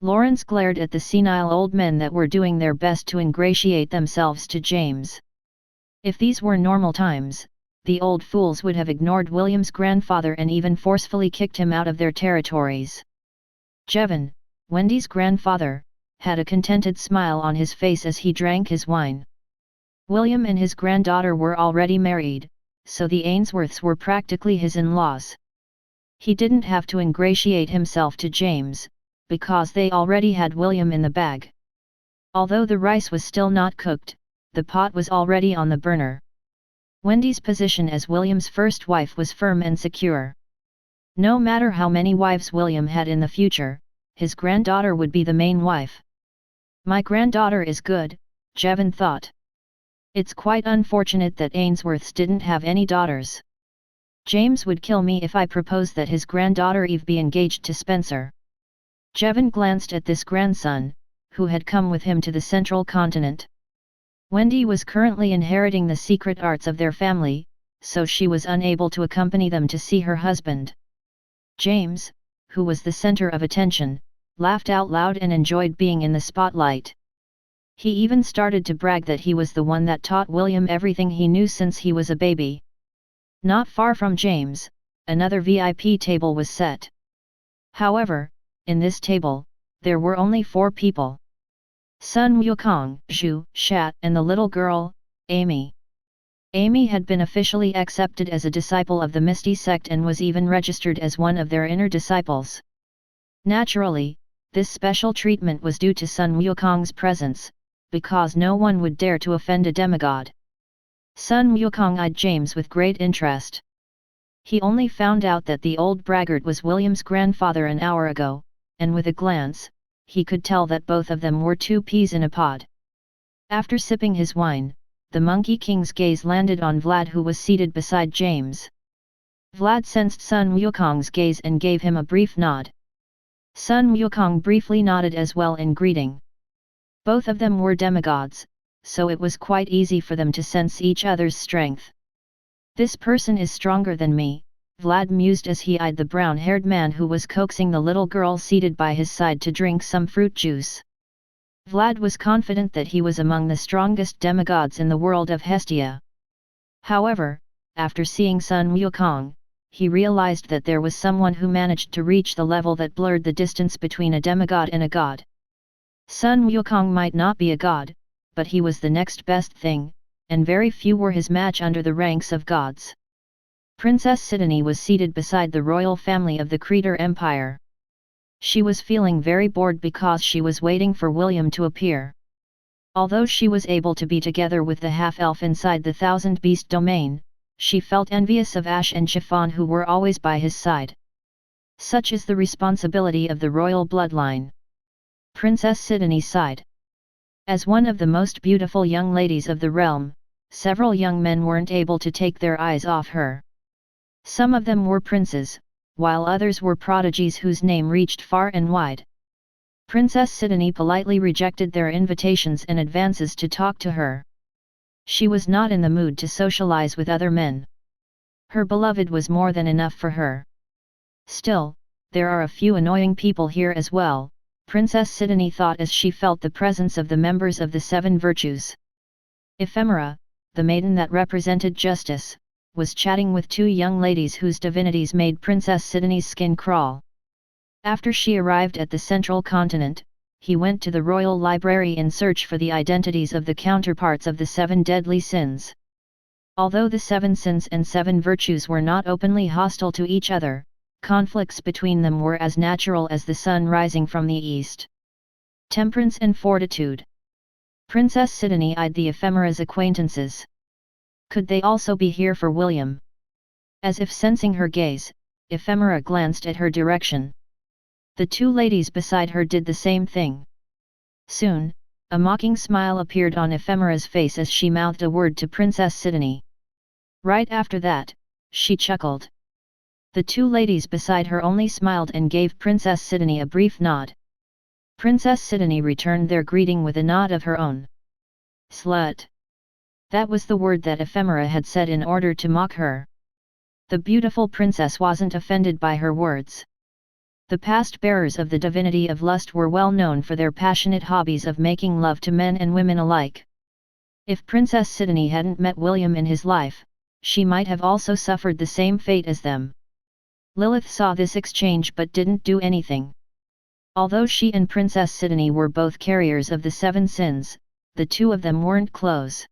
Lawrence glared at the senile old men that were doing their best to ingratiate themselves to James. If these were normal times, the old fools would have ignored William's grandfather and even forcefully kicked him out of their territories. Jevon, Wendy's grandfather, had a contented smile on his face as he drank his wine. William and his granddaughter were already married, so the Ainsworths were practically his in-laws. He didn't have to ingratiate himself to James, because they already had William in the bag. Although the rice was still not cooked, the pot was already on the burner. Wendy's position as William's first wife was firm and secure. No matter how many wives William had in the future, his granddaughter would be the main wife. My granddaughter is good, Jevon thought. It's quite unfortunate that Ainsworths didn't have any daughters. James would kill me if I proposed that his granddaughter Eve be engaged to Spencer. Jevon glanced at this grandson, who had come with him to the central continent. Wendy was currently inheriting the secret arts of their family, so she was unable to accompany them to see her husband. James, who was the center of attention, laughed out loud and enjoyed being in the spotlight. He even started to brag that he was the one that taught William everything he knew since he was a baby. Not far from James, another VIP table was set. However, in this table, there were only 4 people. Sun Wukong, Zhu, Shat, and the little girl, Amy. Amy had been officially accepted as a disciple of the Misty Sect and was even registered as one of their inner disciples. Naturally, this special treatment was due to Sun Wukong's presence, because no one would dare to offend a demigod. Sun Wukong eyed James with great interest. He only found out that the old braggart was William's grandfather an hour ago, and with a glance, he could tell that both of them were 2 peas in a pod. After sipping his wine, the Monkey King's gaze landed on Vlad, who was seated beside James. Vlad sensed Sun Wukong's gaze and gave him a brief nod. Sun Wukong briefly nodded as well in greeting. Both of them were demigods, so it was quite easy for them to sense each other's strength. This person is stronger than me, Vlad mused as he eyed the brown-haired man who was coaxing the little girl seated by his side to drink some fruit juice. Vlad was confident that he was among the strongest demigods in the world of Hestia. However, after seeing Sun Wukong, he realized that there was someone who managed to reach the level that blurred the distance between a demigod and a god. Sun Wukong might not be a god, but he was the next best thing, and very few were his match under the ranks of gods. Princess Sidonie was seated beside the royal family of the Creator Empire. She was feeling very bored because she was waiting for William to appear. Although she was able to be together with the half-elf inside the Thousand Beast domain, she felt envious of Ash and Chiffon, who were always by his side. Such is the responsibility of the royal bloodline. Princess Sidonie sighed. As one of the most beautiful young ladies of the realm, several young men weren't able to take their eyes off her. Some of them were princes, while others were prodigies whose name reached far and wide. Princess Sidonie politely rejected their invitations and advances to talk to her. She was not in the mood to socialize with other men. Her beloved was more than enough for her. Still, there are a few annoying people here as well, Princess Sidonie thought as she felt the presence of the members of the 7 Virtues. Ephemera, the maiden that represented justice, was chatting with 2 young ladies whose divinities made Princess Sidonie's skin crawl. After she arrived at the central continent, he went to the royal library in search for the identities of the counterparts of the 7 deadly sins. Although the 7 sins and 7 virtues were not openly hostile to each other, conflicts between them were as natural as the sun rising from the east. Temperance and fortitude. Princess Sidonie eyed the ephemera's acquaintances. Could they also be here for William? As if sensing her gaze, Ephemera glanced at her direction. The 2 ladies beside her did the same thing. Soon, a mocking smile appeared on Ephemera's face as she mouthed a word to Princess Sidonie. Right after that, she chuckled. The 2 ladies beside her only smiled and gave Princess Sidonie a brief nod. Princess Sidonie returned their greeting with a nod of her own. Slut. That was the word that Ephemera had said in order to mock her. The beautiful princess wasn't offended by her words. The past bearers of the divinity of lust were well known for their passionate hobbies of making love to men and women alike. If Princess Sidonie hadn't met William in his life, she might have also suffered the same fate as them. Lilith saw this exchange but didn't do anything. Although she and Princess Sidonie were both carriers of the 7 sins, the two of them weren't close.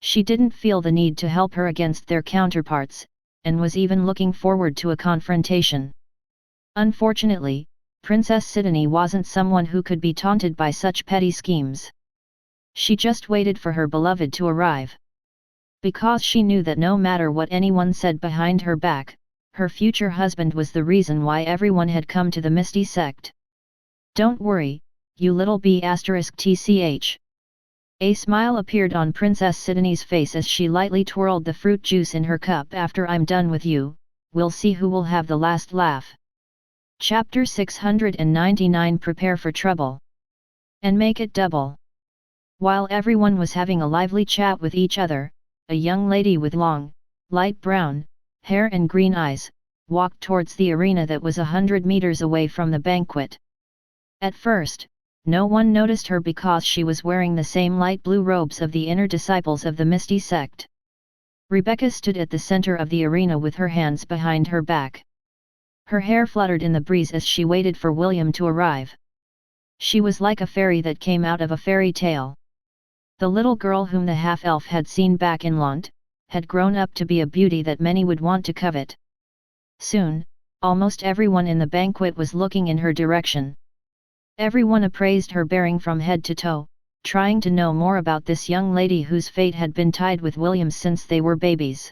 She didn't feel the need to help her against their counterparts, and was even looking forward to a confrontation. Unfortunately, Princess Sidonie wasn't someone who could be taunted by such petty schemes. She just waited for her beloved to arrive. Because she knew that no matter what anyone said behind her back, her future husband was the reason why everyone had come to the Misty Sect. "Don't worry, you little b***tch. A smile appeared on Princess Sidonie's face as she lightly twirled the fruit juice in her cup. "After I'm done with you, we'll see who will have the last laugh." Chapter 699 Prepare for trouble. And make it double. While everyone was having a lively chat with each other, a young lady with long, light brown, hair and green eyes, walked towards the arena that was 100 meters away from the banquet. At first, no one noticed her because she was wearing the same light blue robes of the inner disciples of the Misty Sect. Rebecca stood at the center of the arena with her hands behind her back. Her hair fluttered in the breeze as she waited for William to arrive. She was like a fairy that came out of a fairy tale. The little girl whom the half-elf had seen back in Lont, had grown up to be a beauty that many would want to covet. Soon, almost everyone in the banquet was looking in her direction. Everyone appraised her bearing from head to toe, trying to know more about this young lady whose fate had been tied with William since they were babies.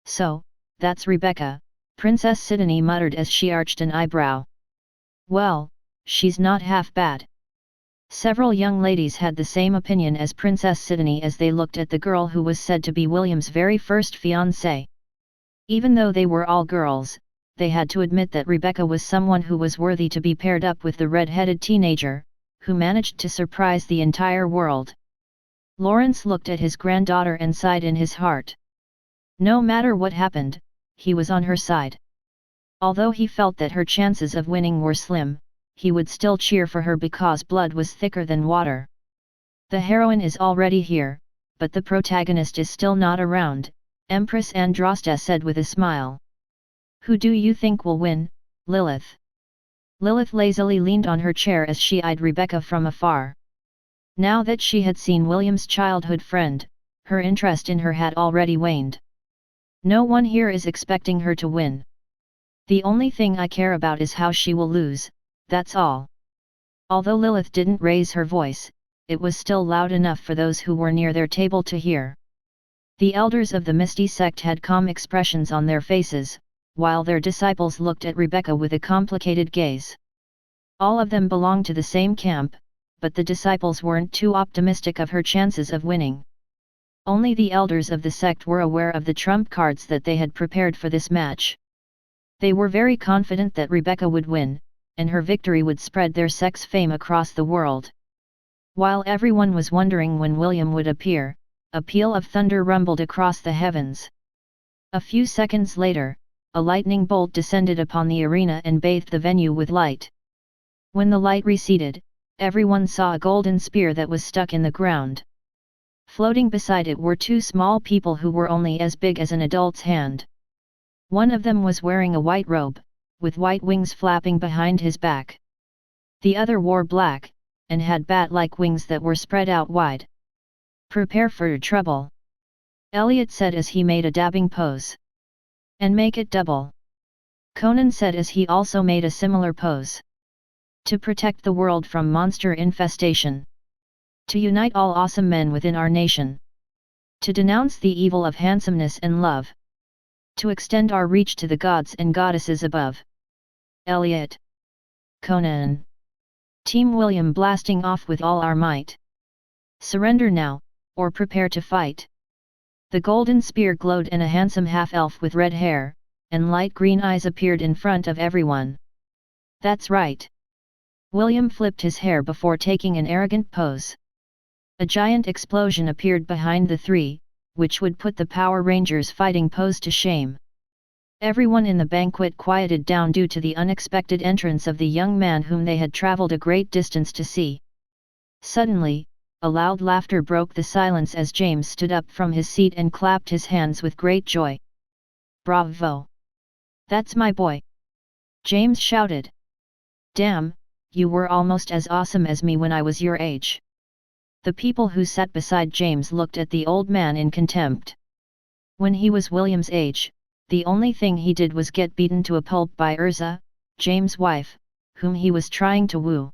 "So, that's Rebecca," Princess Sidonie muttered as she arched an eyebrow. "Well, she's not half bad." Several young ladies had the same opinion as Princess Sidonie as they looked at the girl who was said to be William's very first fiancée. Even though they were all girls, they had to admit that Rebecca was someone who was worthy to be paired up with the red-headed teenager, who managed to surprise the entire world. Lawrence looked at his granddaughter and sighed in his heart. No matter what happened, he was on her side. Although he felt that her chances of winning were slim, he would still cheer for her because blood was thicker than water. "The heroine is already here, but the protagonist is still not around," Empress Androsta said with a smile. "Who do you think will win, Lilith?" Lilith lazily leaned on her chair as she eyed Rebecca from afar. Now that she had seen William's childhood friend, her interest in her had already waned. "No one here is expecting her to win. The only thing I care about is how she will lose, that's all." Although Lilith didn't raise her voice, it was still loud enough for those who were near their table to hear. The elders of the Misty Sect had calm expressions on their faces, while their disciples looked at Rebecca with a complicated gaze. All of them belonged to the same camp, but the disciples weren't too optimistic of her chances of winning. Only the elders of the sect were aware of the trump cards that they had prepared for this match. They were very confident that Rebecca would win, and her victory would spread their sect's fame across the world. While everyone was wondering when William would appear, a peal of thunder rumbled across the heavens. A few seconds later, a lightning bolt descended upon the arena and bathed the venue with light. When the light receded, everyone saw a golden spear that was stuck in the ground. Floating beside it were 2 small people who were only as big as an adult's hand. One of them was wearing a white robe, with white wings flapping behind his back. The other wore black, and had bat-like wings that were spread out wide. "Prepare for trouble," Elliot said as he made a dabbing pose. "And make it double," Conan said as he also made a similar pose. "To protect the world from monster infestation. To unite all awesome men within our nation. To denounce the evil of handsomeness and love. To extend our reach to the gods and goddesses above." Elliot. Conan. Team William blasting off with all our might. "Surrender now, or prepare to fight." The golden spear glowed and a handsome half-elf with red hair, and light green eyes appeared in front of everyone. "That's right." William flipped his hair before taking an arrogant pose. A giant explosion appeared behind the 3, which would put the Power Rangers fighting pose to shame. Everyone in the banquet quieted down due to the unexpected entrance of the young man whom they had traveled a great distance to see. Suddenly, a loud laughter broke the silence as James stood up from his seat and clapped his hands with great joy. "Bravo! That's my boy!" James shouted. "Damn, you were almost as awesome as me when I was your age." The people who sat beside James looked at the old man in contempt. When he was William's age, the only thing he did was get beaten to a pulp by Urza, James' wife, whom he was trying to woo.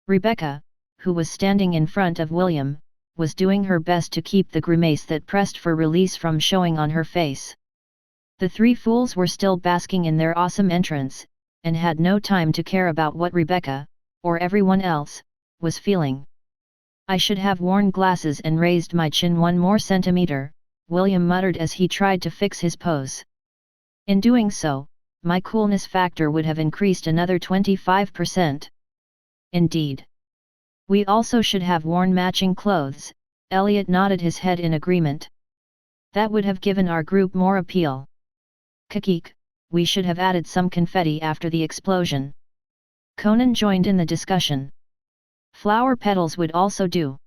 Rebecca, who was standing in front of William, was doing her best to keep the grimace that pressed for release from showing on her face. The three fools were still basking in their awesome entrance, and had no time to care about what Rebecca, or everyone else, was feeling. "I should have worn glasses and raised my chin 1 more centimeter," William muttered as he tried to fix his pose. "In doing so, my coolness factor would have increased another 25%. Indeed. We also should have worn matching clothes," Elliot nodded his head in agreement. "That would have given our group more appeal. Kakik, we should have added some confetti after the explosion." Conan joined in the discussion. "Flower petals would also do.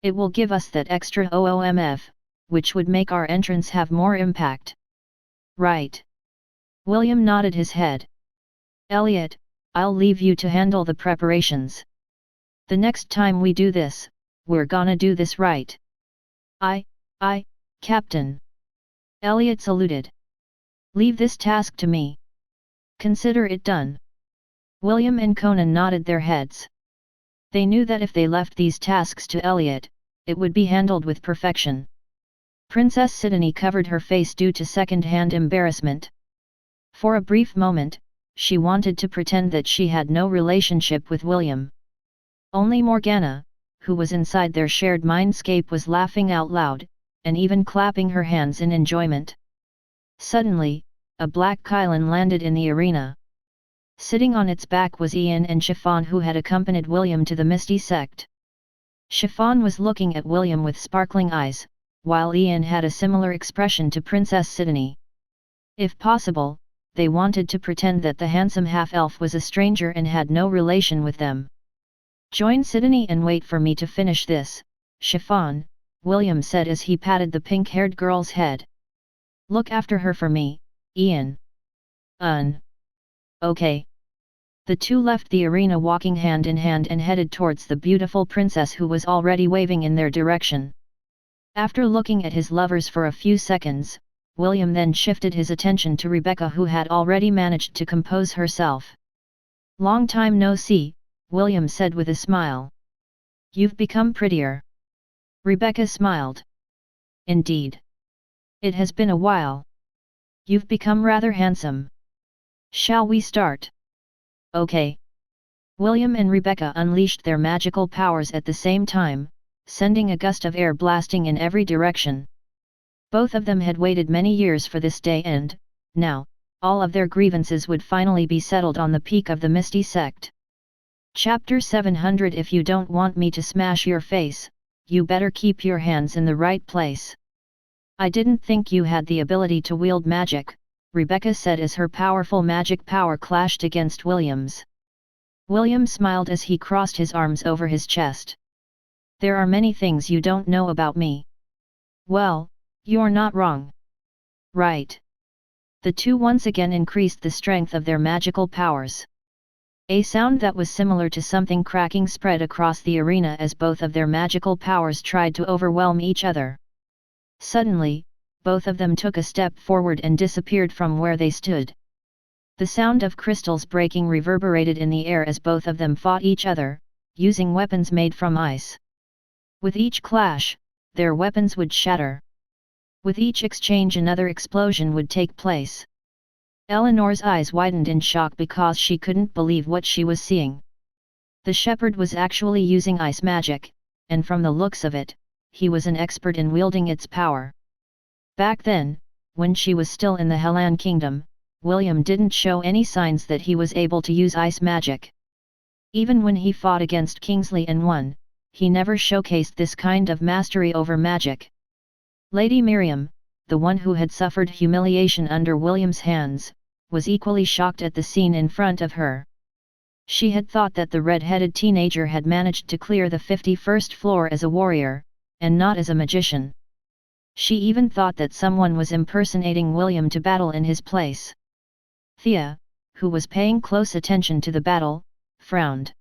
It will give us that extra OOMF, which would make our entrance have more impact." "Right." William nodded his head. "Elliot, I'll leave you to handle the preparations. The next time we do this, we're gonna do this right." I, Captain." Elliot saluted. "Leave this task to me. Consider it done." William and Conan nodded their heads. They knew that if they left these tasks to Elliot, it would be handled with perfection. Princess Sidonie covered her face due to second-hand embarrassment. For a brief moment, she wanted to pretend that she had no relationship with William. Only Morgana, who was inside their shared mindscape, was laughing out loud, and even clapping her hands in enjoyment. Suddenly, a black Kylan landed in the arena. Sitting on its back was Ian and Chiffon, who had accompanied William to the Misty Sect. Chiffon was looking at William with sparkling eyes, while Ian had a similar expression to Princess Sidonie. If possible, they wanted to pretend that the handsome half-elf was a stranger and had no relation with them. "Join Sidonie and wait for me to finish this, Chiffon," William said as he patted the pink-haired girl's head. "Look after her for me, Ian." Okay." The two left the arena walking hand in hand and headed towards the beautiful princess, who was already waving in their direction. After looking at his lovers for a few seconds, William then shifted his attention to Rebecca, who had already managed to compose herself. "Long time no see," William said with a smile. "You've become prettier." Rebecca smiled. "Indeed. It has been a while. You've become rather handsome. Shall we start?" "Okay." William and Rebecca unleashed their magical powers at the same time, sending a gust of air blasting in every direction. Both of them had waited many years for this day, and, now, all of their grievances would finally be settled on the peak of the Misty Sect. Chapter 700. If you don't want me to smash your face, you better keep your hands in the right place. "I didn't think you had the ability to wield magic," Rebecca said as her powerful magic power clashed against William's. William smiled as he crossed his arms over his chest. "There are many things you don't know about me." "Well, you're not wrong." "Right." The two once again increased the strength of their magical powers. A sound that was similar to something cracking spread across the arena as both of their magical powers tried to overwhelm each other. Suddenly, both of them took a step forward and disappeared from where they stood. The sound of crystals breaking reverberated in the air as both of them fought each other, using weapons made from ice. With each clash, their weapons would shatter. With each exchange, another explosion would take place. Eleanor's eyes widened in shock because she couldn't believe what she was seeing. The shepherd was actually using ice magic, and from the looks of it, he was an expert in wielding its power. Back then, when she was still in the Hellan Kingdom, William didn't show any signs that he was able to use ice magic. Even when he fought against Kingsley and won, he never showcased this kind of mastery over magic. "Lady Miriam, the one who had suffered humiliation under William's hands, was equally shocked at the scene in front of her. She had thought that the red-headed teenager had managed to clear the 51st floor as a warrior, and not as a magician. She even thought that someone was impersonating William to battle in his place. Thea, who was paying close attention to the battle, frowned.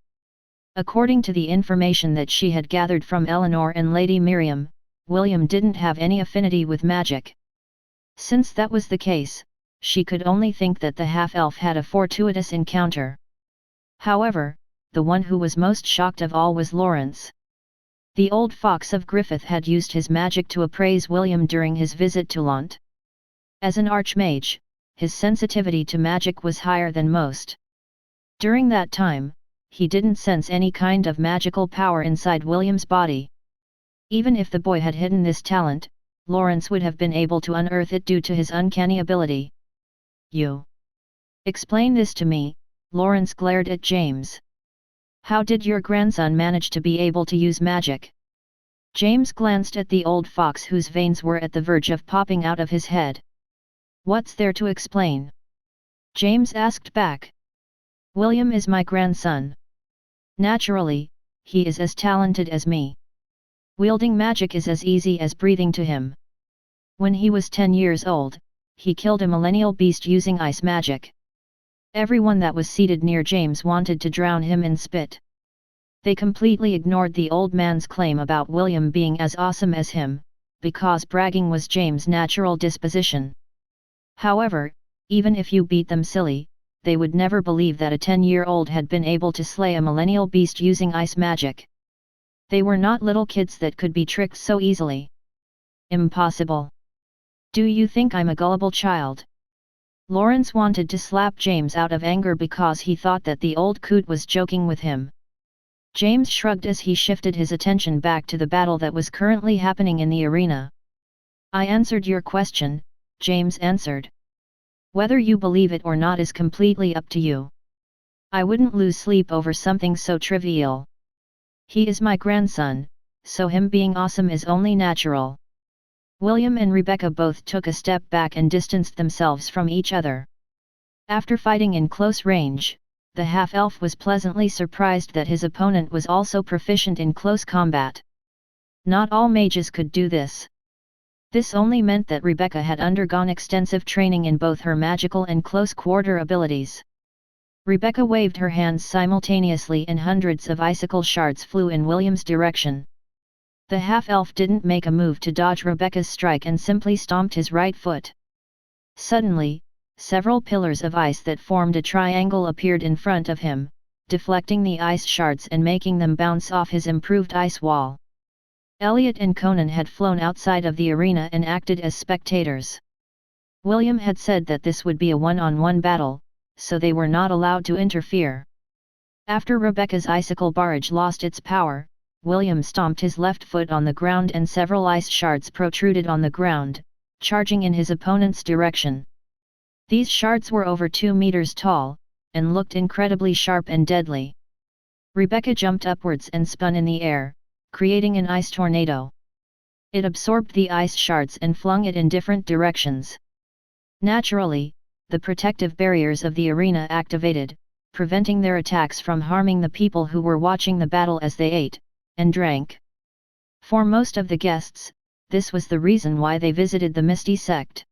According to the information that she had gathered from Eleanor and Lady Miriam, William didn't have any affinity with magic. Since that was the case, she could only think that the half-elf had a fortuitous encounter. However, the one who was most shocked of all was Lawrence. The old fox of Griffith had used his magic to appraise William during his visit to Lant. As an archmage, his sensitivity to magic was higher than most. During that time, he didn't sense any kind of magical power inside William's body. Even if the boy had hidden this talent, Lawrence would have been able to unearth it due to his uncanny ability. "You explain this to me," Lawrence glared at James. "How did your grandson manage to be able to use magic?" James glanced at the old fox whose veins were at the verge of popping out of his head. "What's there to explain?" James asked back. "William is my grandson. Naturally, he is as talented as me. Wielding magic is as easy as breathing to him. When he was 10 years old, he killed a millennial beast using ice magic. Everyone that was seated near James wanted to drown him in spit. They completely ignored the old man's claim about William being as awesome as him, because bragging was James' natural disposition. However, even if you beat them silly, they would never believe that a 10-year-old had been able to slay a millennial beast using ice magic. They were not little kids that could be tricked so easily. Impossible. Do you think I'm a gullible child?" Lawrence wanted to slap James out of anger because he thought that the old coot was joking with him. James shrugged as he shifted his attention back to the battle that was currently happening in the arena. "I answered your question," James answered. "Whether you believe it or not is completely up to you. I wouldn't lose sleep over something so trivial. He is my grandson, so him being awesome is only natural." William and Rebecca both took a step back and distanced themselves from each other. After fighting in close range, the half-elf was pleasantly surprised that his opponent was also proficient in close combat. Not all mages could do this. This only meant that Rebecca had undergone extensive training in both her magical and close-quarter abilities. Rebecca waved her hands simultaneously and hundreds of icicle shards flew in William's direction. The half-elf didn't make a move to dodge Rebecca's strike and simply stomped his right foot. Suddenly, several pillars of ice that formed a triangle appeared in front of him, deflecting the ice shards and making them bounce off his improved ice wall. Elliot and Conan had flown outside of the arena and acted as spectators. William had said that this would be a one-on-one battle, so they were not allowed to interfere. After Rebecca's icicle barrage lost its power, William stomped his left foot on the ground and several ice shards protruded on the ground, charging in his opponent's direction. These shards were over 2 meters tall, and looked incredibly sharp and deadly. Rebecca jumped upwards and spun in the air, creating an ice tornado. It absorbed the ice shards and flung it in different directions. Naturally, the protective barriers of the arena activated, preventing their attacks from harming the people who were watching the battle as they ate and drank. For most of the guests, this was the reason why they visited the Misty Sect.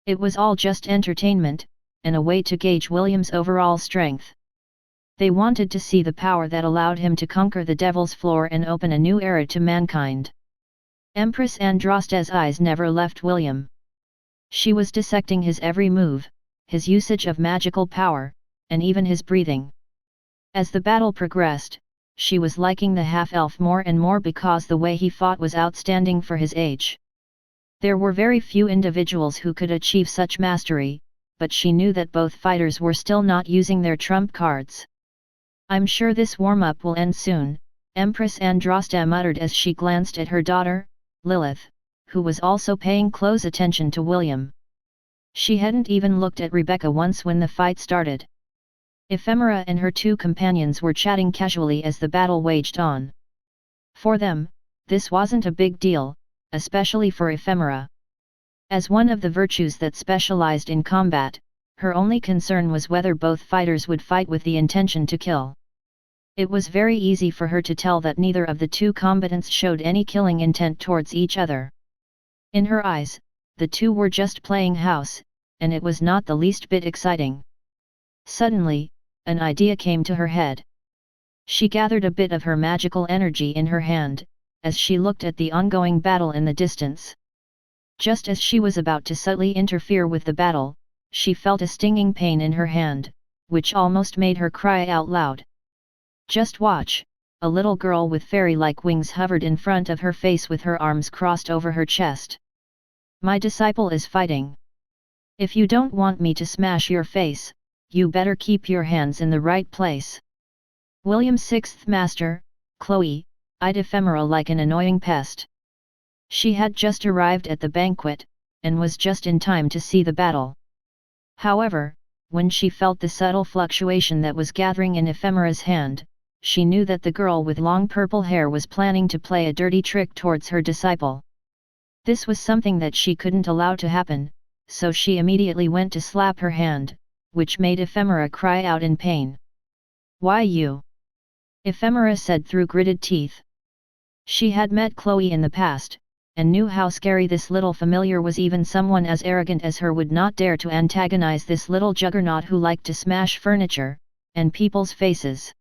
It was all just entertainment, and a way to gauge William's overall strength. They wanted to see the power that allowed him to conquer the Devil's Floor and open a new era to mankind. Empress Andraste's eyes never left William. She was dissecting his every move, his usage of magical power, and even his breathing. As the battle progressed, she was liking the half-elf more and more because the way he fought was outstanding for his age. There were very few individuals who could achieve such mastery, but she knew that both fighters were still not using their trump cards. "I'm sure this warm-up will end soon," Empress Andraste muttered as she glanced at her daughter, Lilith, who was also paying close attention to William. She hadn't even looked at Rebecca once when the fight started. Ephemera and her 2 companions were chatting casually as the battle waged on. For them, this wasn't a big deal, especially for Ephemera. As one of the virtues that specialized in combat, her only concern was whether both fighters would fight with the intention to kill. It was very easy for her to tell that neither of the two combatants showed any killing intent towards each other. In her eyes, the two were just playing house, and it was not the least bit exciting. Suddenly, an idea came to her head. She gathered a bit of her magical energy in her hand, as she looked at the ongoing battle in the distance. Just as she was about to subtly interfere with the battle, she felt a stinging pain in her hand, which almost made her cry out loud. Just watch! A little girl with fairy-like wings hovered in front of her face with her arms crossed over her chest. My disciple is fighting. If you don't want me to smash your face, you better keep your hands in the right place. William's sixth master, Chloe, eyed Ephemera like an annoying pest. She had just arrived at the banquet, and was just in time to see the battle. However, when she felt the subtle fluctuation that was gathering in Ephemera's hand, she knew that the girl with long purple hair was planning to play a dirty trick towards her disciple. This was something that she couldn't allow to happen, so she immediately went to slap her hand, which made Ephemera cry out in pain. "Why you?" Ephemera said through gritted teeth. She had met Chloe in the past, and knew how scary this little familiar was. Even someone as arrogant as her would not dare to antagonize this little juggernaut who liked to smash furniture, and people's faces.